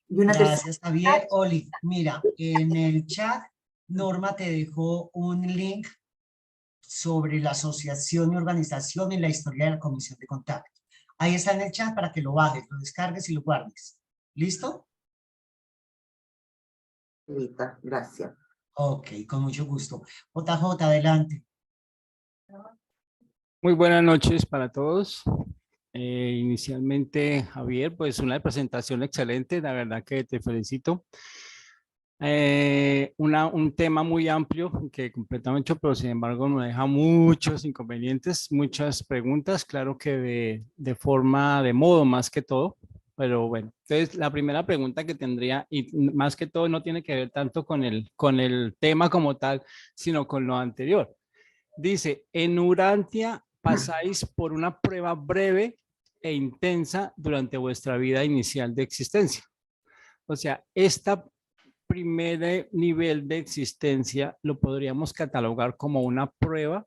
una tercera. Gracias, Javier. Oli, mira, en el chat, Norma te dejó un link sobre la asociación y organización en la historia de la comisión de contacto. Ahí está en el chat para que lo bajes, lo descargues y lo guardes. ¿Listo? Gracias. Ok, con mucho gusto. JJ, adelante. Muy buenas noches para todos. Inicialmente, Javier, pues una presentación excelente, la verdad que te felicito. Un tema muy amplio que completamente, pero sin embargo nos deja muchos inconvenientes, muchas preguntas, claro que de forma, de modo más que todo, pero bueno. Entonces, la primera pregunta que tendría, y más que todo no tiene que ver tanto con el tema como tal, sino con lo anterior. Dice, en Urantia, pasáis por una prueba breve e intensa durante vuestra vida inicial de existencia. O sea, esta primer nivel de existencia lo podríamos catalogar como una prueba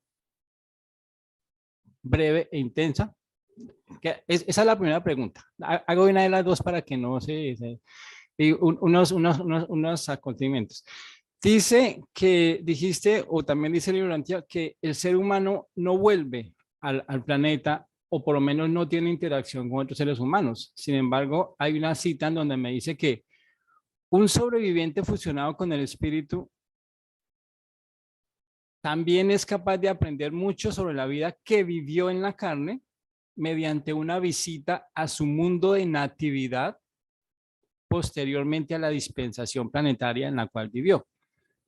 breve e intensa. Esa es la primera pregunta. Hago una de las dos para que no y unos acontecimientos. Dice que dijiste, o también dice el libro Antía, que el ser humano no vuelve al planeta, o por lo menos no tiene interacción con otros seres humanos. Sin embargo, hay una cita en donde me dice que un sobreviviente fusionado con el espíritu también es capaz de aprender mucho sobre la vida que vivió en la carne mediante una visita a su mundo de natividad posteriormente a la dispensación planetaria en la cual vivió.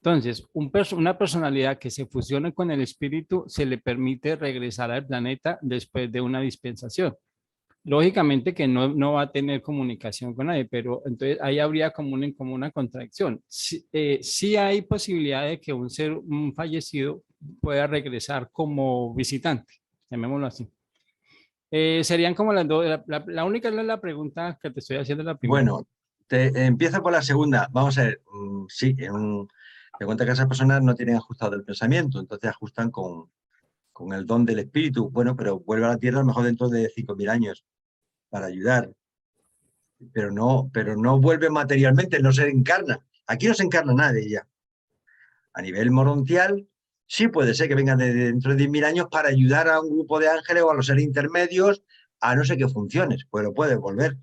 Entonces, una personalidad que se fusione con el espíritu se le permite regresar al planeta después de una dispensación. Lógicamente que no va a tener comunicación con nadie, pero entonces ahí habría como una contradicción. Sí hay posibilidad de que un fallecido pueda regresar como visitante, llamémoslo así. Serían como las dos. La única es la pregunta que te estoy haciendo, la primera. Bueno, empiezo por la segunda. Vamos a ver, sí, te cuenta que esas personas no tienen ajustado el pensamiento, entonces ajustan con el don del espíritu. Bueno, pero vuelve a la Tierra a lo mejor dentro de 5.000 años para ayudar. Pero no vuelve materialmente, no se encarna. Aquí no se encarna nadie ya. A nivel morontial, sí puede ser que vengan dentro de 10.000 años para ayudar a un grupo de ángeles o a los seres intermedios a no sé qué funciones, pues lo puede volver,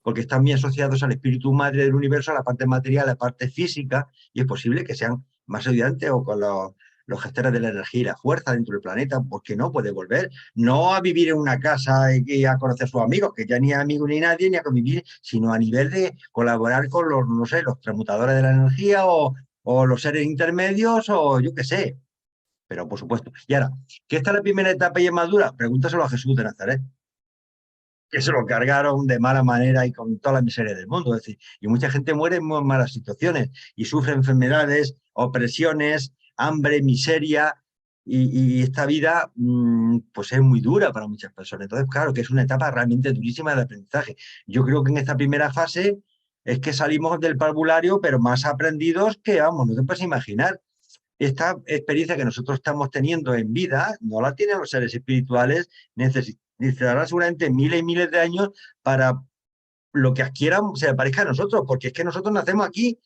porque están muy asociados al espíritu madre del universo, a la parte material, a la parte física, y es posible que sean más ayudantes o con los gestores de la energía y la fuerza dentro del planeta, porque no puede volver, no a vivir en una casa y a conocer a sus amigos, que ya ni amigos ni nadie, ni a convivir, sino a nivel de colaborar con los, no sé, los transmutadores de la energía o los seres intermedios, o yo qué sé. Pero por supuesto. Y ahora, ¿qué está la primera etapa y es más dura? Pregúntaselo a Jesús de Nazaret, que se lo cargaron de mala manera y con toda la miseria del mundo. Es decir, y mucha gente muere en muy malas situaciones y sufre enfermedades, opresiones, hambre, miseria, y esta vida pues es muy dura para muchas personas. Entonces, claro, que es una etapa realmente durísima de aprendizaje. Yo creo que en esta primera fase es que salimos del parvulario, pero más aprendidos que, vamos, no te puedes imaginar. Esta experiencia que nosotros estamos teniendo en vida no la tienen los seres espirituales, necesitará seguramente miles y miles de años para lo que adquieran se le parezca a nosotros, porque es que nosotros nacemos aquí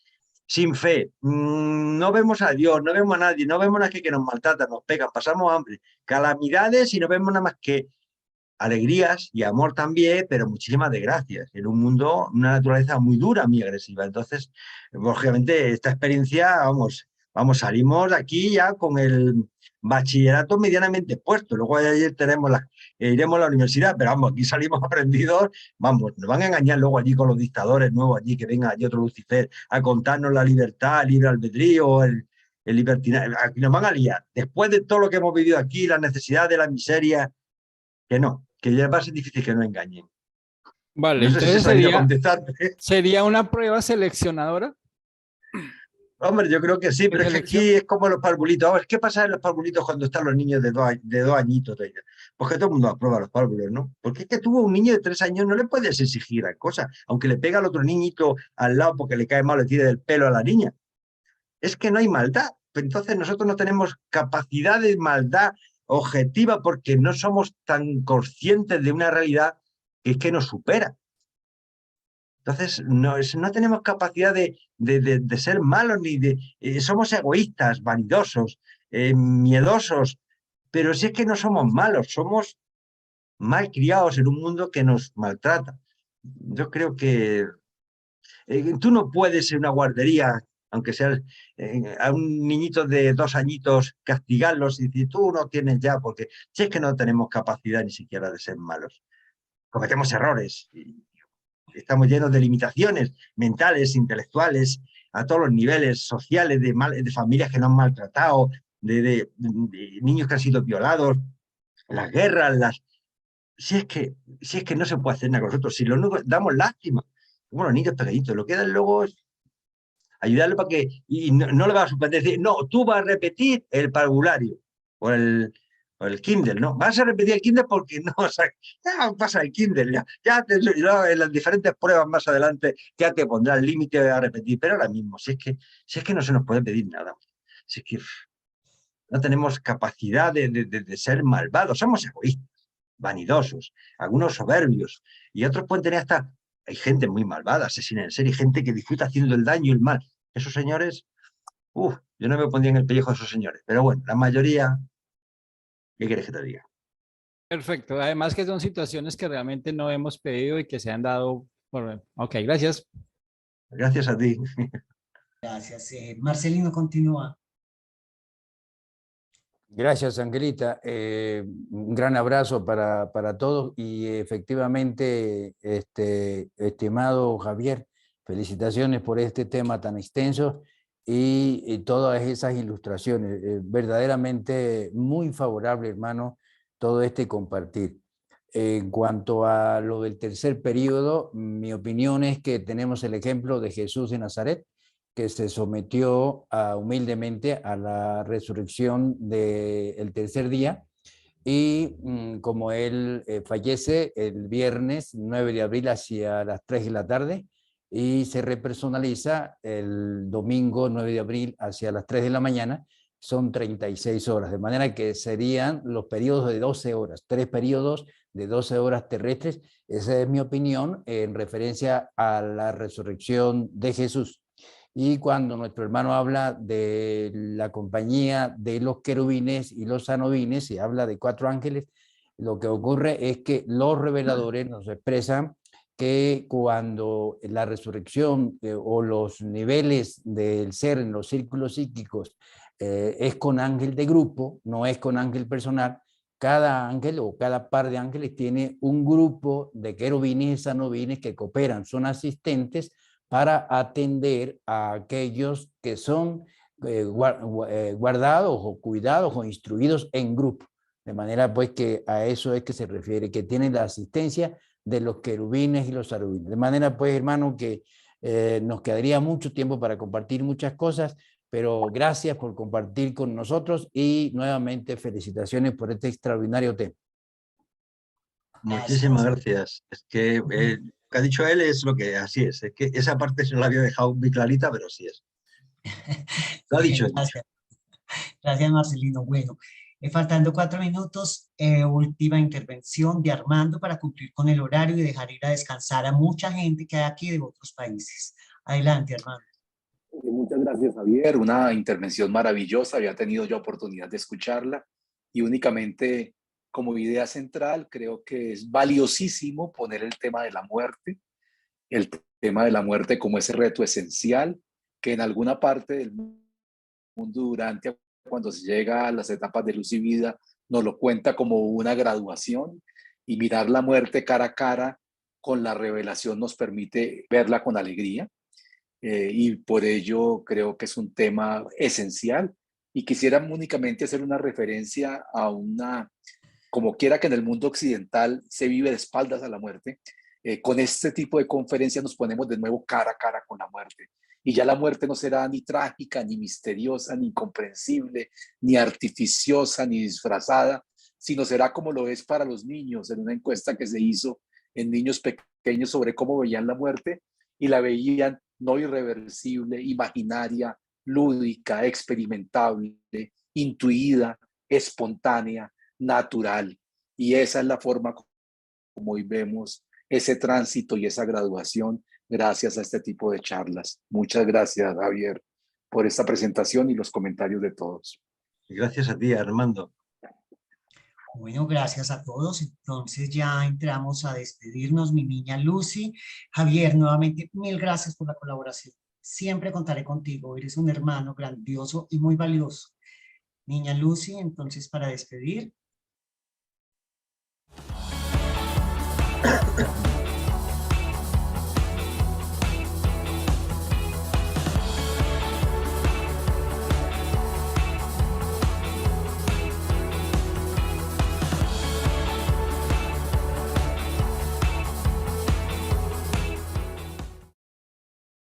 sin fe, no vemos a Dios, no vemos a nadie, no vemos a nadie que nos maltrata, nos pegan, pasamos hambre, calamidades y no vemos nada más que alegrías y amor también, pero muchísimas desgracias, en un mundo, una naturaleza muy dura, muy agresiva. Entonces, lógicamente, esta experiencia, vamos, salimos de aquí ya con el bachillerato medianamente puesto, luego ayer iremos a la universidad, pero vamos, aquí salimos aprendidos, vamos, nos van a engañar luego allí con los dictadores nuevos allí, que venga allí otro Lucifer a contarnos la libertad, el libre albedrío, el libertinaje, aquí nos van a liar. Después de todo lo que hemos vivido aquí, la necesidad de la miseria, que no, que ya va a ser difícil que no engañen. Vale, No sé entonces si sería una prueba seleccionadora. Hombre, yo creo que sí, pero es que aquí es como los parvulitos. Ahora, ¿qué pasa en los parvulitos cuando están los niños de dos añitos? Pues que todo el mundo aprueba los párvulos, ¿no? Porque es que tuvo un niño de 3 años, no le puedes exigir a cosas, aunque le pega al otro niñito al lado porque le cae mal, le tire del pelo a la niña. Es que no hay maldad. Entonces nosotros no tenemos capacidad de maldad objetiva porque no somos tan conscientes de una realidad que es que nos supera. Entonces, no tenemos capacidad de ser malos, ni somos egoístas, vanidosos, miedosos, pero si es que no somos malos, somos mal criados en un mundo que nos maltrata. Yo creo que tú no puedes en una guardería, aunque sea a un niñito de 2 añitos, castigarlos y decir, tú no tienes ya, porque si es que no tenemos capacidad ni siquiera de ser malos. Cometemos errores. Estamos llenos de limitaciones mentales, intelectuales, a todos los niveles sociales, de familias que nos han maltratado, de niños que han sido violados, las guerras, Si es que no se puede hacer nada con nosotros, si lo único damos lástima, como los niños pequeñitos, lo que dan luego es ayudarle para que, y no le vas a suspender, decir, no, tú vas a repetir el parvulario, o O el Kindle, ¿no? Vas a repetir el Kindle porque no, o sea, ya pasa el Kindle, ya en las diferentes pruebas más adelante ya te pondrá el límite a repetir, pero ahora mismo, si es que no se nos puede pedir nada, si es que no tenemos capacidad de ser malvados, somos egoístas, vanidosos, algunos soberbios, y otros pueden tener hasta, hay gente muy malvada, asesina en serie, gente que disfruta haciendo el daño y el mal. Esos señores, yo no me pondría en el pellejo de esos señores, pero bueno, la mayoría, ¿qué quieres que te diga? Perfecto. Además que son situaciones que realmente no hemos pedido y que se han dado por... Ok, gracias. Gracias a ti. Gracias. Marcelino, continúa. Gracias, Angelita. Un gran abrazo para todos y efectivamente, estimado Javier, felicitaciones por este tema tan extenso y todas esas ilustraciones. Verdaderamente muy favorable, hermano, todo este compartir. En cuanto a lo del tercer periodo, mi opinión es que tenemos el ejemplo de Jesús de Nazaret, que se sometió humildemente a la resurrección del tercer día y como él fallece el viernes 9 de abril hacia las 3 de la tarde y se repersonaliza el domingo 9 de abril hacia las 3 de la mañana, son 36 horas, de manera que serían los periodos de 12 horas, 3 periodos de 12 horas terrestres. Esa es mi opinión en referencia a la resurrección de Jesús. Y cuando nuestro hermano habla de la compañía de los querubines y los anubines y habla de 4 ángeles, lo que ocurre es que los reveladores nos expresan que cuando la resurrección o los niveles del ser en los círculos psíquicos es con ángel de grupo, no es con ángel personal, cada ángel o cada par de ángeles tiene un grupo de querubines y anubines que cooperan, son asistentes para atender a aquellos que son guardados o cuidados o instruidos en grupo. De manera pues que a eso es que se refiere, que tienen la asistencia de los querubines y los arubines. De manera pues, hermano, que nos quedaría mucho tiempo para compartir muchas cosas, pero gracias por compartir con nosotros y nuevamente felicitaciones por este extraordinario tema. Muchísimas gracias. Es que lo que ha dicho él es lo que así es. Es que esa parte se la había dejado muy clarita, pero sí es. Lo ha dicho. Gracias. Gracias, Marcelino. Bueno, faltando 4 minutos, última intervención de Armando para cumplir con el horario y dejar ir a descansar a mucha gente que hay aquí de otros países. Adelante, Armando. Muchas gracias, Javier. Una intervención maravillosa. Había tenido yo oportunidad de escucharla y únicamente como idea central creo que es valiosísimo poner el tema de la muerte como ese reto esencial que en alguna parte del mundo durante cuando se llega a las etapas de luz y vida nos lo cuenta como una graduación y mirar la muerte cara a cara con la revelación nos permite verla con alegría. Y por ello creo que es un tema esencial y quisiera únicamente hacer una referencia a como quiera que en el mundo occidental se vive de espaldas a la muerte, con este tipo de conferencias nos ponemos de nuevo cara a cara con la muerte y ya la muerte no será ni trágica, ni misteriosa, ni incomprensible, ni artificiosa, ni disfrazada, sino será como lo es para los niños en una encuesta que se hizo en niños pequeños sobre cómo veían la muerte y la veían no irreversible, imaginaria, lúdica, experimentable, intuida, espontánea, natural. Y esa es la forma como hoy vemos ese tránsito y esa graduación gracias a este tipo de charlas. Muchas gracias, Javier, por esta presentación y los comentarios de todos. Gracias a ti, Armando. Bueno, gracias a todos. Entonces ya entramos a despedirnos, mi niña Lucy. Javier, nuevamente, mil gracias por la colaboración. Siempre contaré contigo. Eres un hermano grandioso y muy valioso. Niña Lucy, entonces para despedir.